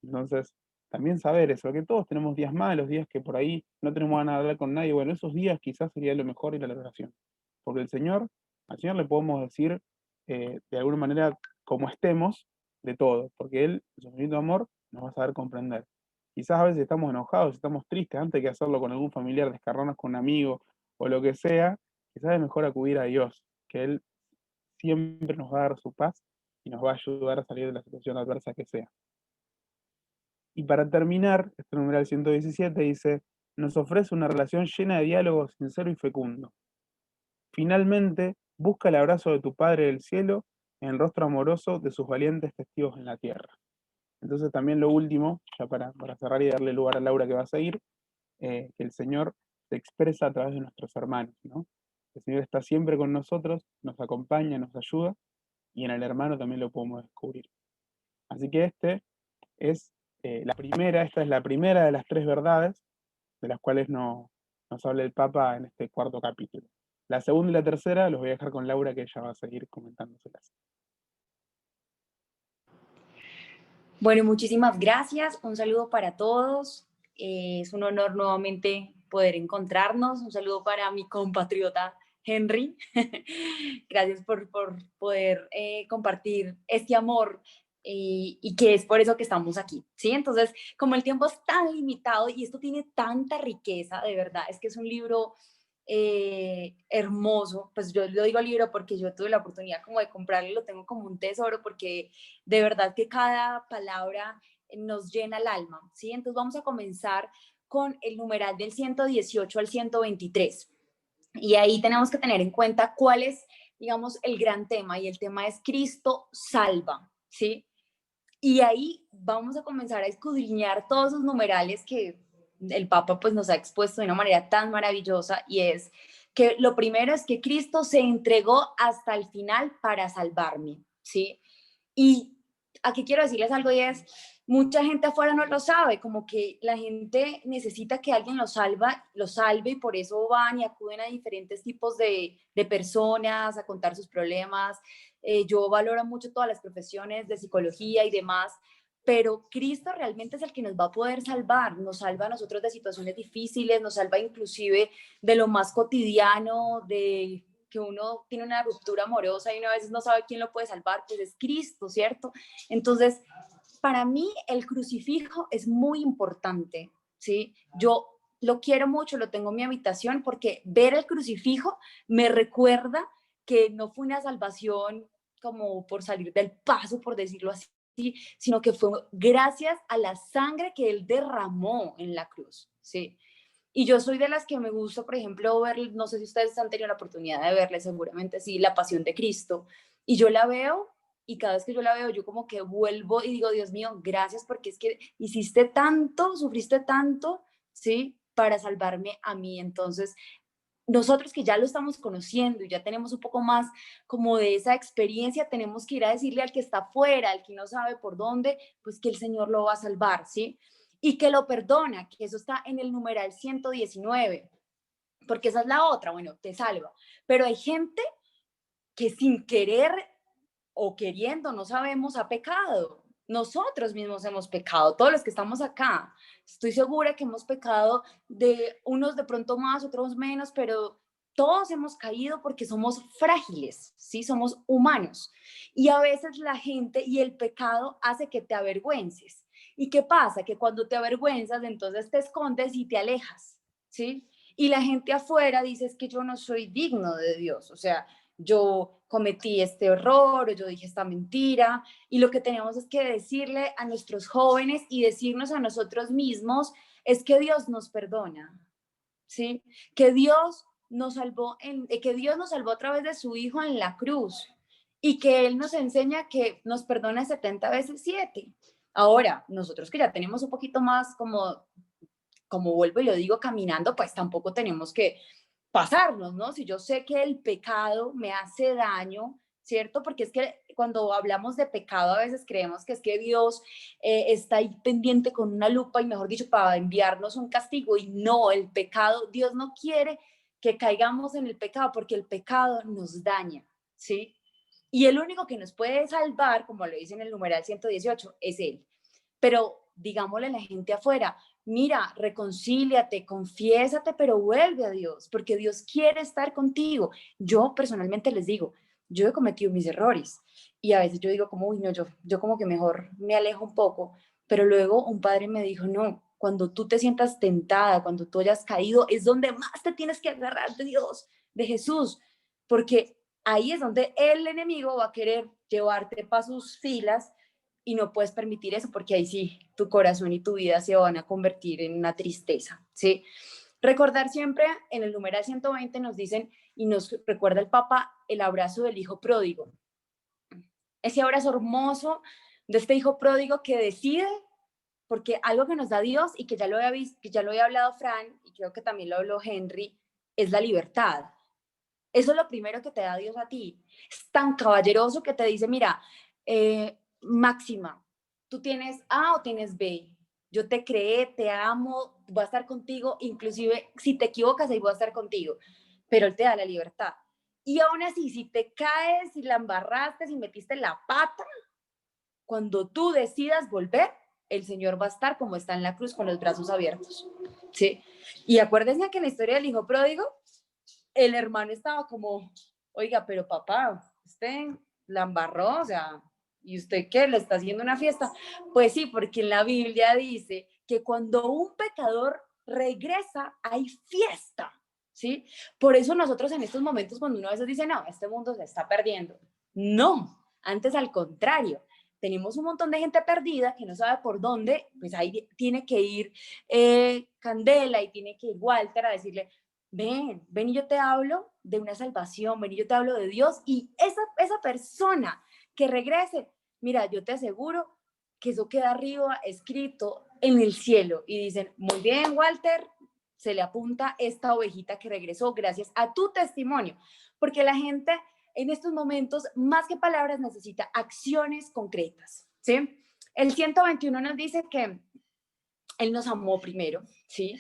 Entonces, también saber eso, que todos tenemos días malos, días que por ahí no tenemos ganas de hablar con nadie. Bueno, esos días quizás sería lo mejor ir a la oración. Porque al Señor le podemos decir de alguna manera como estemos de todo, porque Él, en su infinito amor, nos va a saber comprender. Quizás a veces estamos enojados, estamos tristes, antes que hacerlo con algún familiar, descargarnos con un amigo o lo que sea, quizás es mejor acudir a Dios, que Él siempre nos va a dar su paz y nos va a ayudar a salir de la situación adversa que sea. Y para terminar, este numeral 117 dice, nos ofrece una relación llena de diálogo sincero y fecundo. Finalmente, busca el abrazo de tu Padre del cielo en el rostro amoroso de sus valientes testigos en la tierra. Entonces también lo último, ya para cerrar y darle lugar a Laura que va a seguir, que el Señor se expresa a través de nuestros hermanos, ¿no? El Señor está siempre con nosotros, nos acompaña, nos ayuda, y en el hermano también lo podemos descubrir. Así que es esta es la primera de las tres verdades de las cuales nos habla el Papa en este cuarto capítulo. La segunda y la tercera los voy a dejar con Laura, que ella va a seguir comentándoselas. Bueno, muchísimas gracias. Un saludo para todos. Es un honor nuevamente poder encontrarnos. Un saludo para mi compatriota Henry. Gracias por poder compartir este amor y que es por eso que estamos aquí, ¿sí? Entonces, como el tiempo es tan limitado y esto tiene tanta riqueza, de verdad, es que es un libro hermoso, pues yo lo digo libro porque yo tuve la oportunidad como de comprarlo, lo tengo como un tesoro porque de verdad que cada palabra nos llena el alma, ¿sí? Entonces vamos a comenzar con el numeral del 118 al 123 y ahí tenemos que tener en cuenta cuál es, digamos, el gran tema y el tema es Cristo salva, ¿sí? Y ahí vamos a comenzar a escudriñar todos esos numerales que el Papa pues nos ha expuesto de una manera tan maravillosa y es que lo primero es que Cristo se entregó hasta el final para salvarme, ¿sí? Y aquí quiero decirles algo y es, mucha gente afuera no lo sabe, como que la gente necesita que alguien lo salve y por eso van y acuden a diferentes tipos de personas a contar sus problemas. Yo valoro mucho todas las profesiones de psicología y demás, pero Cristo realmente es el que nos va a poder salvar, nos salva a nosotros de situaciones difíciles, nos salva inclusive de lo más cotidiano, de que uno tiene una ruptura amorosa y uno a veces no sabe quién lo puede salvar, pues es Cristo, ¿cierto? Entonces, para mí el crucifijo es muy importante, ¿sí? Yo lo quiero mucho, lo tengo en mi habitación porque ver el crucifijo me recuerda que no fue una salvación como por salir del paso, por decirlo así, sino que fue gracias a la sangre que él derramó en la cruz, ¿sí? Y yo soy de las que me gusta, por ejemplo, ver, no sé si ustedes han tenido la oportunidad de verle, seguramente sí, La Pasión de Cristo. Y yo la veo y cada vez que yo la veo, yo como que vuelvo y digo, Dios mío, gracias porque es que hiciste tanto, sufriste tanto, ¿sí? Para salvarme a mí. Entonces, nosotros que ya lo estamos conociendo y ya tenemos un poco más como de esa experiencia, tenemos que ir a decirle al que está afuera, al que no sabe por dónde, pues que el Señor lo va a salvar, ¿sí? Y que lo perdona, que eso está en el numeral 119, porque esa es la otra, bueno, te salva. Pero hay gente que sin querer o queriendo, no sabemos, ha pecado. Nosotros mismos hemos pecado, todos los que estamos acá. Estoy segura que hemos pecado de unos de pronto más, otros menos, pero todos hemos caído porque somos frágiles, ¿sí? Somos humanos. Y a veces la gente y el pecado hace que te avergüences. ¿Y qué pasa? Que cuando te avergüenzas, entonces te escondes y te alejas, ¿sí? Y la gente afuera dice, es que yo no soy digno de Dios, o sea, yo cometí este error o yo dije esta mentira, y lo que tenemos es que decirle a nuestros jóvenes y decirnos a nosotros mismos es que Dios nos perdona, ¿sí? Que Dios nos salvó, que Dios nos salvó a través de su Hijo en la cruz y que Él nos enseña que nos perdona 70 veces 7. Ahora, nosotros que ya tenemos un poquito más como vuelvo y lo digo, caminando, pues tampoco tenemos que pasarnos, ¿no? Si yo sé que el pecado me hace daño, ¿cierto? Porque es que cuando hablamos de pecado a veces creemos que es que Dios está ahí pendiente con una lupa y mejor dicho, para enviarnos un castigo. Y no, el pecado, Dios no quiere que caigamos en el pecado porque el pecado nos daña, ¿sí? Y el único que nos puede salvar, como lo dice en el numeral 118, es Él. Pero digámosle a la gente afuera, mira, reconcíliate, confiésate, pero vuelve a Dios, porque Dios quiere estar contigo. Yo personalmente les digo, yo he cometido mis errores y a veces yo digo como, uy, no, yo como que mejor me alejo un poco, pero luego un padre me dijo, no, cuando tú te sientas tentada, cuando tú hayas caído, es donde más te tienes que agarrar de Dios, de Jesús, porque ahí es donde el enemigo va a querer llevarte para sus filas y no puedes permitir eso porque ahí sí tu corazón y tu vida se van a convertir en una tristeza, ¿sí? Recordar siempre, en el numeral 120 nos dicen, y nos recuerda el Papa, el abrazo del hijo pródigo. Ese abrazo hermoso de este hijo pródigo que decide, porque algo que nos da Dios y que ya lo había visto, que ya lo había hablado Fran, y creo que también lo habló Henry, es la libertad. Eso es lo primero que te da Dios a ti. Es tan caballeroso que te dice, mira, Máxima, tú tienes A o tienes B. Yo te creé, te amo, voy a estar contigo, inclusive si te equivocas, ahí voy a estar contigo. Pero Él te da la libertad. Y aún así, si te caes, si la embarraste, si metiste la pata, cuando tú decidas volver, el Señor va a estar como está en la cruz, con los brazos abiertos. ¿Sí? Y acuérdense que en la historia del hijo pródigo, el hermano estaba como, oiga, pero papá, usted la embarró, o sea, ¿y usted qué? ¿Le está haciendo una fiesta? Pues sí, porque en la Biblia dice que cuando un pecador regresa, hay fiesta, ¿sí? Por eso nosotros en estos momentos, cuando uno a veces dice, no, este mundo se está perdiendo, no, antes al contrario, tenemos un montón de gente perdida que no sabe por dónde, pues ahí tiene que ir Candela y tiene que ir Walter a decirle, ven y yo te hablo de una salvación, ven y yo te hablo de Dios y esa persona que regrese, mira, yo te aseguro que eso queda arriba escrito en el cielo y dicen, muy bien, Walter, se le apunta esta ovejita que regresó gracias a tu testimonio, porque la gente en estos momentos, más que palabras, necesita acciones concretas, ¿sí? El 121 nos dice que Él nos amó primero, ¿sí?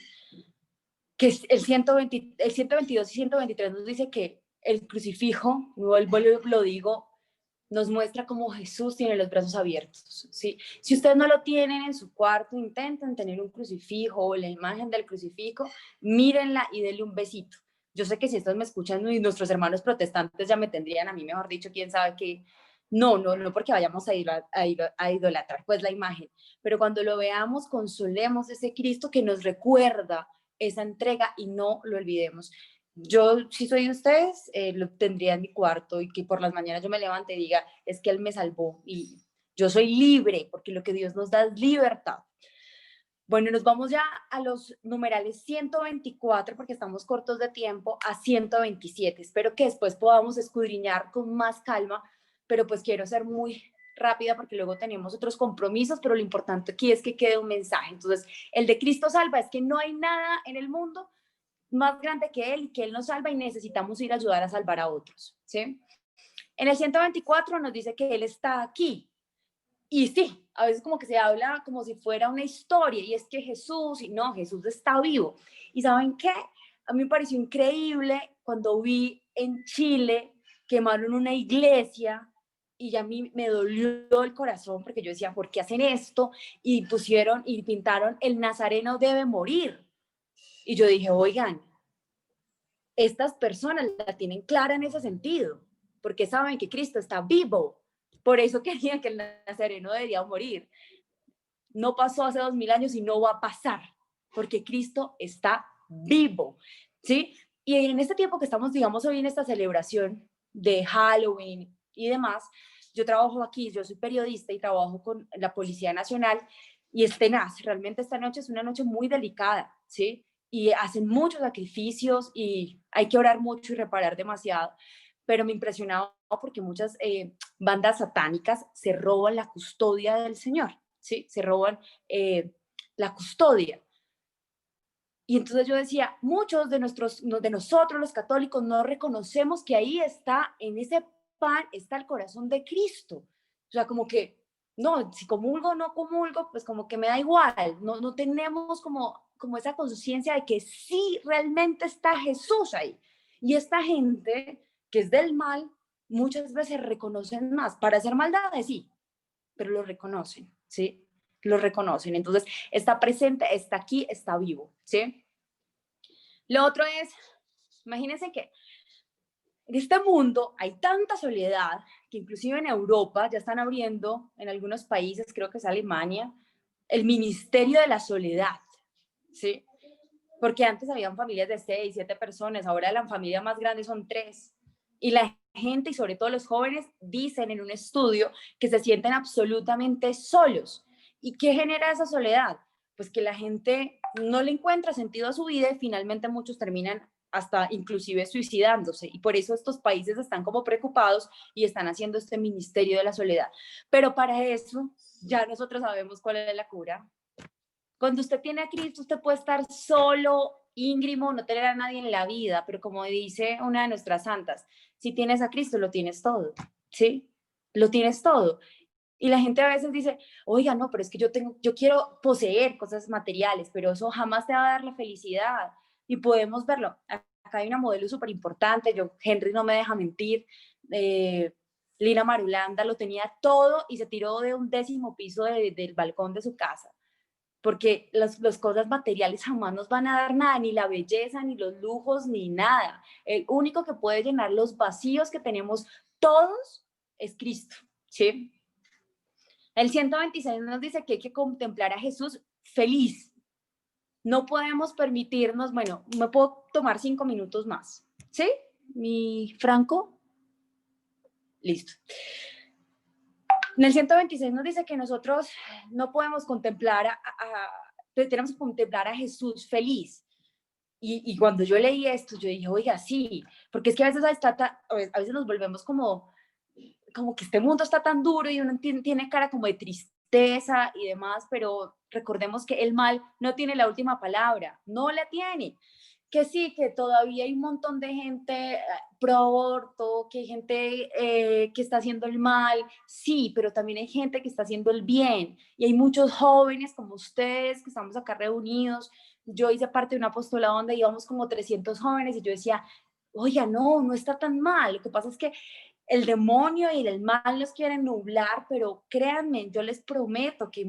Que el 122 y 123 nos dice que el crucifijo, lo digo, nos muestra cómo Jesús tiene los brazos abiertos, ¿sí? Si ustedes no lo tienen en su cuarto, intenten tener un crucifijo o la imagen del crucifijo, mírenla y denle un besito. Yo sé que si estos me escuchan y nuestros hermanos protestantes ya me tendrían a mí, mejor dicho, quién sabe qué. No porque vayamos a idolatrar pues la imagen, pero cuando lo veamos, consolemos ese Cristo que nos recuerda esa entrega y no lo olvidemos. Yo, si soy de ustedes, lo tendría en mi cuarto y que por las mañanas yo me levante y diga, es que Él me salvó y yo soy libre, porque lo que Dios nos da es libertad. Bueno, nos vamos ya a los numerales 124, porque estamos cortos de tiempo, a 127. Espero que después podamos escudriñar con más calma, pero pues quiero ser muy rápida porque luego tenemos otros compromisos, pero lo importante aquí es que quede un mensaje. Entonces, el de Cristo salva es que no hay nada en el mundo más grande que Él y que Él nos salva y necesitamos ir a ayudar a salvar a otros, ¿sí? En el 124 nos dice que Él está aquí. Y sí, a veces como que se habla como si fuera una historia y es que Jesús, y no, Jesús está vivo. ¿Y saben qué? A mí me pareció increíble cuando vi en Chile quemaron una iglesia y ya a mí me dolió el corazón porque yo decía, ¿por qué hacen esto? Y pusieron y pintaron el Nazareno debe morir. Y yo dije, oigan, estas personas la tienen clara en ese sentido, porque saben que Cristo está vivo. Por eso querían que el Nazareno debería morir. No pasó hace 2000 años y no va a pasar, porque Cristo está vivo, ¿sí? Y en este tiempo que estamos, digamos, hoy en esta celebración de Halloween y demás, yo trabajo aquí, yo soy periodista y trabajo con la Policía Nacional y es tenaz, realmente esta noche es una noche muy delicada, ¿sí? Y hacen muchos sacrificios y hay que orar mucho y reparar demasiado, pero me impresionaba porque muchas bandas satánicas se roban la custodia del Señor, ¿sí? Se roban la custodia. Y entonces yo decía, muchos de nosotros los católicos no reconocemos que ahí está, en ese pan está el corazón de Cristo. O sea, como que, no, si comulgo o no comulgo, pues como que me da igual. No tenemos como esa conciencia de que sí realmente está Jesús ahí. Y esta gente que es del mal, muchas veces reconocen más. Para hacer maldades, sí, pero lo reconocen, ¿sí? Lo reconocen. Entonces, está presente, está aquí, está vivo, ¿sí? Lo otro es, imagínense que en este mundo hay tanta soledad que inclusive en Europa ya están abriendo, en algunos países, creo que es Alemania, el Ministerio de la Soledad, ¿sí? Porque antes habían familias de 6, 7 personas, ahora la familia más grande son 3. Y la gente, y sobre todo los jóvenes, dicen en un estudio que se sienten absolutamente solos. ¿Y qué genera esa soledad? Pues que la gente no le encuentra sentido a su vida y finalmente muchos terminan hasta inclusive suicidándose. Y por eso estos países están como preocupados y están haciendo este ministerio de la soledad. Pero para eso ya nosotros sabemos cuál es la cura. Cuando usted tiene a Cristo, usted puede estar solo, íngrimo, no tener a nadie en la vida, pero como dice una de nuestras santas, si tienes a Cristo, lo tienes todo, ¿sí? Lo tienes todo. Y la gente a veces dice, oiga, no, pero es que yo quiero poseer cosas materiales, pero eso jamás te va a dar la felicidad. Y podemos verlo. Acá hay una modelo súper importante, Henry no me deja mentir, Lina Marulanda lo tenía todo y se tiró de un 10º piso del balcón de su casa porque las cosas materiales jamás nos van a dar nada, ni la belleza, ni los lujos, ni nada. El único que puede llenar los vacíos que tenemos todos es Cristo, ¿sí? El 126 nos dice que hay que contemplar a Jesús feliz. No podemos permitirnos, bueno, me puedo tomar 5 minutos más, ¿sí? Mi Franco, listo. En el 126 nos dice que nosotros no podemos contemplar tenemos que contemplar a Jesús feliz. Y cuando yo leí esto, yo dije, oiga, sí, porque es que a veces nos volvemos como que este mundo está tan duro y uno tiene cara como de tristeza y demás, pero recordemos que el mal no tiene la última palabra, no la tiene. Que sí, que todavía hay un montón de gente pro aborto, que hay gente que está haciendo el mal, sí, pero también hay gente que está haciendo el bien. Y hay muchos jóvenes como ustedes que estamos acá reunidos. Yo hice parte de un apostolado donde íbamos como 300 jóvenes y yo decía, oiga, no está tan mal. Lo que pasa es que el demonio y el mal nos quieren nublar, pero créanme, yo les prometo que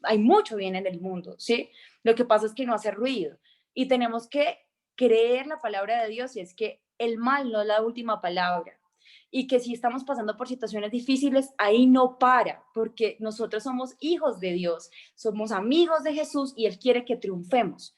hay mucho bien en el mundo, ¿sí? Lo que pasa es que no hace ruido. Y tenemos que creer la palabra de Dios y es que el mal no es la última palabra. Y que si estamos pasando por situaciones difíciles, ahí no para, porque nosotros somos hijos de Dios, somos amigos de Jesús y Él quiere que triunfemos.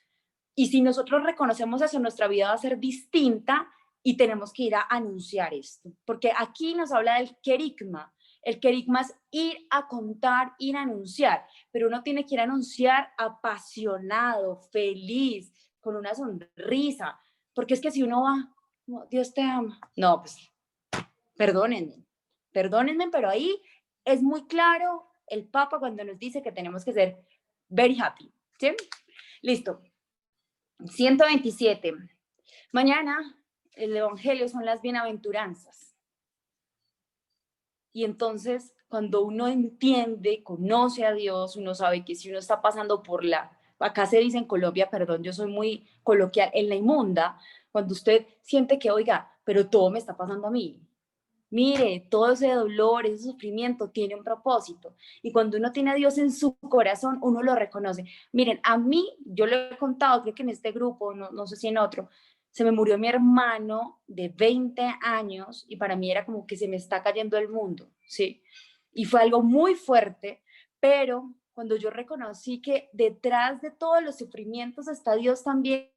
Y si nosotros reconocemos eso, nuestra vida va a ser distinta y tenemos que ir a anunciar esto. Porque aquí nos habla del querigma. El querigma es ir a contar, ir a anunciar, pero uno tiene que ir a anunciar apasionado, feliz, con una sonrisa, porque es que si uno va, oh, Dios te ama, no, pues perdónenme, pero ahí es muy claro el Papa cuando nos dice que tenemos que ser very happy, ¿sí? Listo. 127. Mañana el Evangelio son las bienaventuranzas. Y entonces, cuando uno entiende, conoce a Dios, uno sabe que si uno está pasando por acá se dice en Colombia, perdón, yo soy muy coloquial, en la inmunda, cuando usted siente que, oiga, pero todo me está pasando a mí. Mire, todo ese dolor, ese sufrimiento tiene un propósito. Y cuando uno tiene a Dios en su corazón, uno lo reconoce. Miren, a mí, yo lo he contado, creo que en este grupo, no sé si en otro, se me murió mi hermano de 20 años y para mí era como que se me está cayendo el mundo, ¿sí? Y fue algo muy fuerte, pero cuando yo reconocí que detrás de todos los sufrimientos está Dios también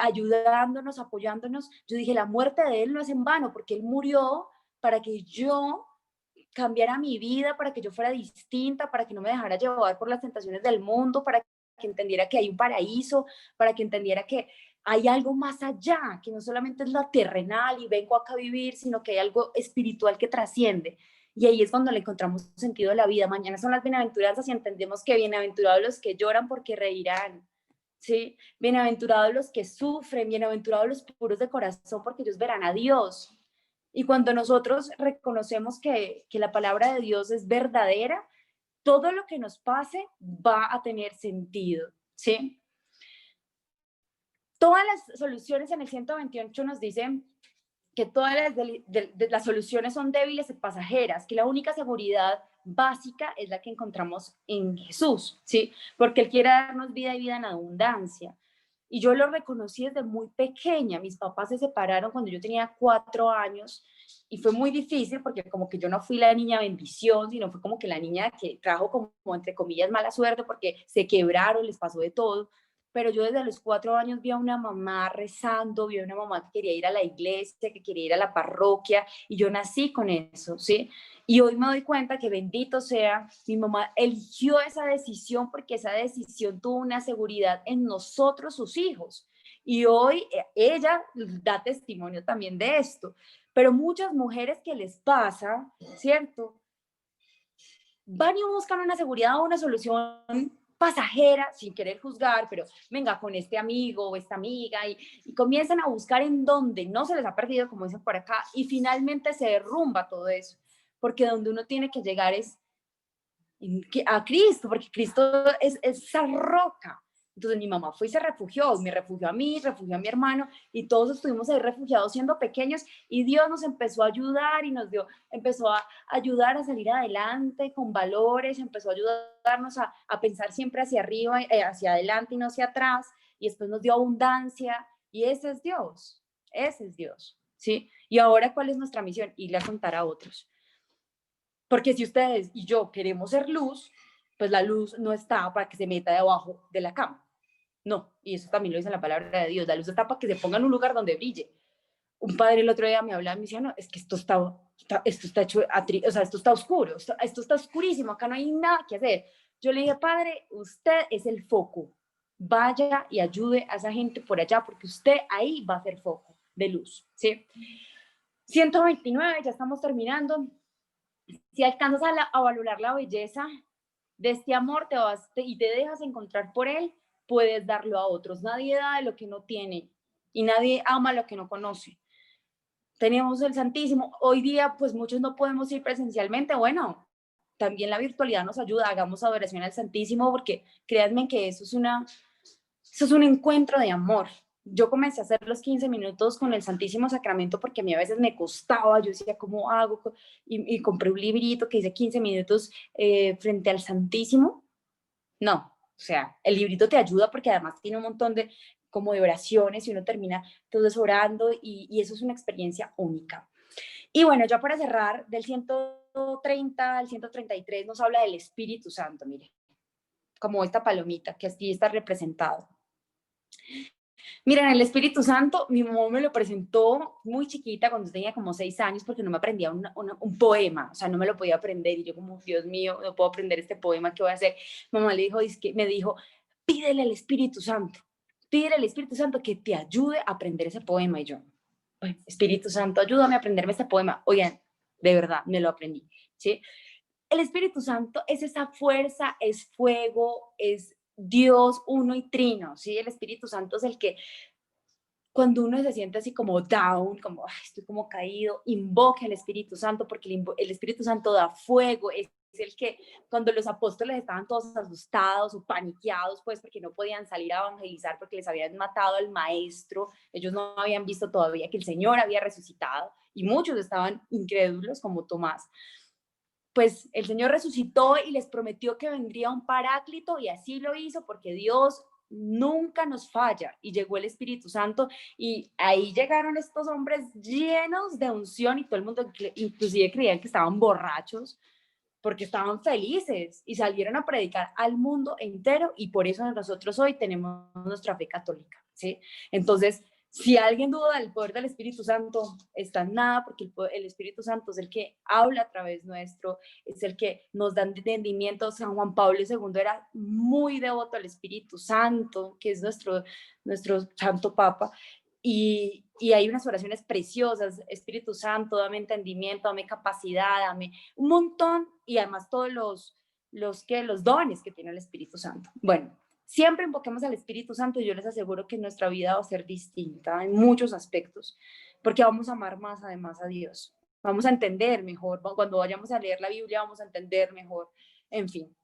ayudándonos, apoyándonos, yo dije, la muerte de él no es en vano, porque él murió para que yo cambiara mi vida, para que yo fuera distinta, para que no me dejara llevar por las tentaciones del mundo, para que entendiera que hay un paraíso, para que entendiera que hay algo más allá, que no solamente es la terrenal y vengo acá a vivir, sino que hay algo espiritual que trasciende. Y ahí es cuando le encontramos sentido a la vida. Mañana son las bienaventuranzas y entendemos que bienaventurados los que lloran porque reirán. ¿Sí? Bienaventurados los que sufren, bienaventurados los puros de corazón, porque ellos verán a Dios. Y cuando nosotros reconocemos que la palabra de Dios es verdadera, todo lo que nos pase va a tener sentido, ¿sí? Todas las soluciones en el 128 nos dicen que todas las soluciones son débiles y pasajeras, que la única seguridad básica es la que encontramos en Jesús, ¿sí? Porque Él quiere darnos vida y vida en abundancia. Y yo lo reconocí desde muy pequeña. Mis papás se separaron cuando yo tenía 4 años y fue muy difícil porque como que yo no fui la niña bendición, sino fue como que la niña que trajo como entre comillas mala suerte porque se quebraron, les pasó de todo. Pero yo desde los 4 años vi a una mamá rezando, vi a una mamá que quería ir a la iglesia, que quería ir a la parroquia, y yo nací con eso, ¿sí? Y hoy me doy cuenta que bendito sea, mi mamá eligió esa decisión porque esa decisión tuvo una seguridad en nosotros, sus hijos. Y hoy ella da testimonio también de esto. Pero muchas mujeres que les pasa, ¿cierto? Van y buscan una seguridad o una solución pasajera, sin querer juzgar, pero venga con este amigo o esta amiga y comienzan a buscar en donde no se les ha perdido, como dicen por acá, y finalmente se derrumba todo eso, porque donde uno tiene que llegar es a Cristo, porque Cristo es esa roca. Entonces mi mamá fue y se refugió, me refugió a mí, refugió a mi hermano, y todos estuvimos ahí refugiados siendo pequeños, y Dios nos empezó a ayudar y empezó a ayudar a salir adelante con valores, empezó a ayudarnos a pensar siempre hacia arriba, hacia adelante y no hacia atrás, y después nos dio abundancia, y ese es Dios, ¿sí? Y ahora, ¿cuál es nuestra misión? Irle a contar a otros. Porque si ustedes y yo queremos ser luz, pues la luz no está para que se meta debajo de la cama. No, y eso también lo dice la palabra de Dios. La luz está para que se ponga en un lugar donde brille. Un padre el otro día me hablaba y me decía, no, es que esto está hecho, o sea, esto está oscuro, esto está oscurísimo, acá no hay nada que hacer. Yo le dije, padre, usted es el foco. Vaya y ayude a esa gente por allá, porque usted ahí va a ser foco de luz, ¿sí? 129, ya estamos terminando. Si alcanzas a valorar la belleza de este amor y te dejas encontrar por él, puedes darlo a otros. Nadie da de lo que no tiene y nadie ama lo que no conoce. Tenemos el Santísimo. Hoy día, pues muchos no podemos ir presencialmente. Bueno, también la virtualidad nos ayuda. Hagamos adoración al Santísimo porque créanme que eso es un encuentro de amor. Yo comencé a hacer los 15 minutos con el Santísimo Sacramento porque a mí a veces me costaba, yo decía, ¿cómo hago? Y compré un librito que dice 15 minutos frente al Santísimo. No, o sea, el librito te ayuda porque además tiene un montón de oraciones y uno termina entonces orando y eso es una experiencia única. Y bueno, ya para cerrar, del 130 al 133 nos habla del Espíritu Santo, mire, como esta palomita que así está representado. Miren, el Espíritu Santo, mi mamá me lo presentó muy chiquita, cuando tenía como 6 años, porque no me aprendía un poema, o sea, no me lo podía aprender, y yo como, Dios mío, no puedo aprender este poema, ¿qué voy a hacer? Mamá me dijo, pídele al Espíritu Santo que te ayude a aprender ese poema, y yo, Espíritu Santo, ayúdame a aprenderme este poema. Oigan, de verdad, me lo aprendí, ¿sí? El Espíritu Santo es esa fuerza, es fuego, es Dios uno y trino, ¿sí? El Espíritu Santo es el que cuando uno se siente así como down, como estoy como caído, invoque al Espíritu Santo porque el Espíritu Santo da fuego, es el que cuando los apóstoles estaban todos asustados o paniqueados, pues porque no podían salir a evangelizar porque les habían matado al maestro, ellos no habían visto todavía que el Señor había resucitado y muchos estaban incrédulos como Tomás. Pues el Señor resucitó y les prometió que vendría un paráclito y así lo hizo porque Dios nunca nos falla y llegó el Espíritu Santo y ahí llegaron estos hombres llenos de unción y todo el mundo inclusive creían que estaban borrachos porque estaban felices y salieron a predicar al mundo entero y por eso nosotros hoy tenemos nuestra fe católica, ¿sí? Entonces, si alguien duda del poder del Espíritu Santo, está en nada, porque el Espíritu Santo es el que habla a través nuestro, es el que nos da entendimiento. San Juan Pablo II era muy devoto al Espíritu Santo, que es nuestro Santo Papa, y hay unas oraciones preciosas: Espíritu Santo, dame entendimiento, dame capacidad, dame un montón, y además todos los dones que tiene el Espíritu Santo. Bueno, siempre invoquemos al Espíritu Santo y yo les aseguro que nuestra vida va a ser distinta en muchos aspectos, porque vamos a amar más además a Dios. Vamos a entender mejor, cuando vayamos a leer la Biblia vamos a entender mejor, en fin.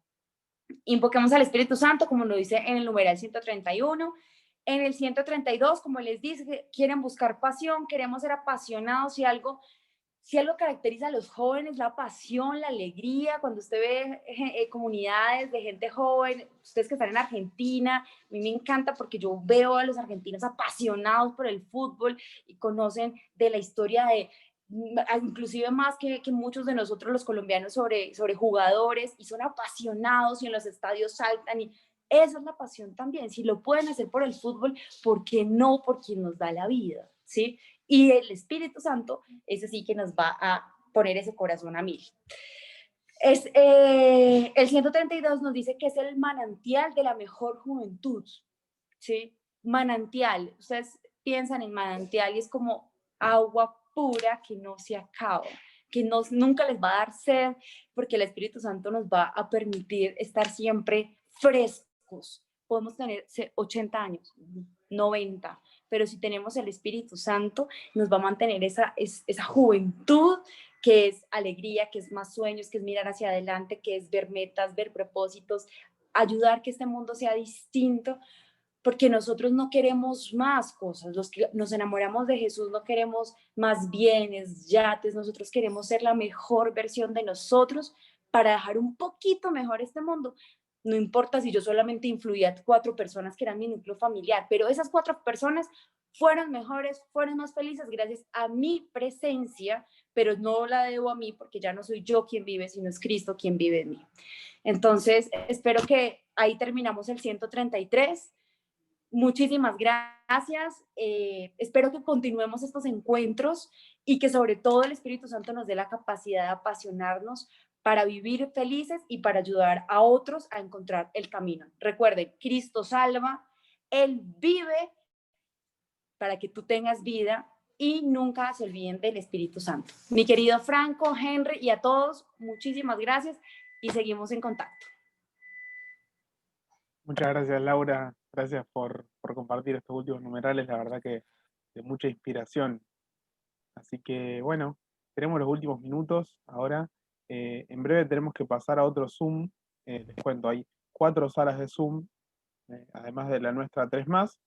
Invoquemos al Espíritu Santo, como lo dice en el numeral 131, En el 132, como les dije, quieren buscar pasión, queremos ser apasionados. Si algo caracteriza a los jóvenes, la pasión, la alegría. Cuando usted ve comunidades de gente joven, ustedes que están en Argentina, a mí me encanta porque yo veo a los argentinos apasionados por el fútbol y conocen de la historia de, inclusive más que muchos de nosotros los colombianos, sobre jugadores, y son apasionados y en los estadios saltan, y esa es la pasión también. Si lo pueden hacer por el fútbol, ¿por qué no por quien nos da la vida? ¿Sí? Y el Espíritu Santo, ese sí que nos va a poner ese corazón a mil. El 132 nos dice que es el manantial de la mejor juventud, ¿sí? Manantial, ustedes piensan en manantial y es como agua pura que no se acaba, que nunca les va a dar sed, porque el Espíritu Santo nos va a permitir estar siempre frescos. Podemos tener 80 años, 90, pero si tenemos el Espíritu Santo, nos va a mantener esa juventud, que es alegría, que es más sueños, que es mirar hacia adelante, que es ver metas, ver propósitos, ayudar que este mundo sea distinto, porque nosotros no queremos más cosas. Los que nos enamoramos de Jesús no queremos más bienes, yates, nosotros queremos ser la mejor versión de nosotros para dejar un poquito mejor este mundo. No importa si yo solamente influía a 4 personas que eran mi núcleo familiar, pero esas 4 personas fueron mejores, fueron más felices gracias a mi presencia, pero no la debo a mí porque ya no soy yo quien vive, sino es Cristo quien vive en mí. Entonces, espero que ahí terminamos el 133. Muchísimas gracias. Espero que continuemos estos encuentros y que sobre todo el Espíritu Santo nos dé la capacidad de apasionarnos para vivir felices y para ayudar a otros a encontrar el camino. Recuerden, Cristo salva, Él vive para que tú tengas vida, y nunca se olviden del Espíritu Santo. Mi querido Franco, Henry y a todos, muchísimas gracias y seguimos en contacto. Muchas gracias, Laura. Gracias por compartir estos últimos numerales, la verdad que de mucha inspiración. Así que bueno, tenemos los últimos minutos ahora. En breve tenemos que pasar a otro Zoom. Les cuento, hay 4 salas de Zoom, además de la nuestra 3 más.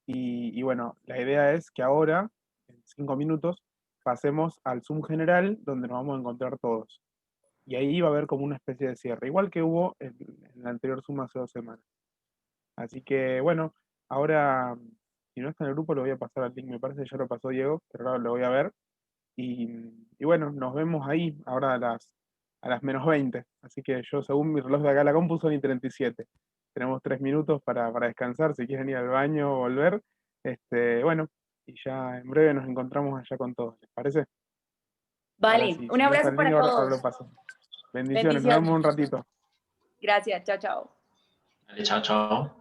Y bueno, la idea es que ahora, en 5 minutos, pasemos al Zoom general, donde nos vamos a encontrar todos. Y ahí va a haber como una especie de cierre, igual que hubo en el anterior Zoom hace 2 semanas. Así que bueno, ahora, si no está en el grupo, lo voy a pasar al link. Me parece que ya lo pasó Diego, pero ahora lo voy a ver. Y bueno, nos vemos ahí ahora a las -20. Así que yo, según mi reloj de acá, la compu son y 37. Tenemos 3 minutos para descansar, si quieren ir al baño o volver. Bueno, y ya en breve nos encontramos allá con todos. ¿Les parece? Vale, Sí, un si no está abrazo el link, para ahora todos. lo paso. Bendiciones, nos Bendiciones. vemos un ratito. Gracias, chao, chao. Vale, chao, chao.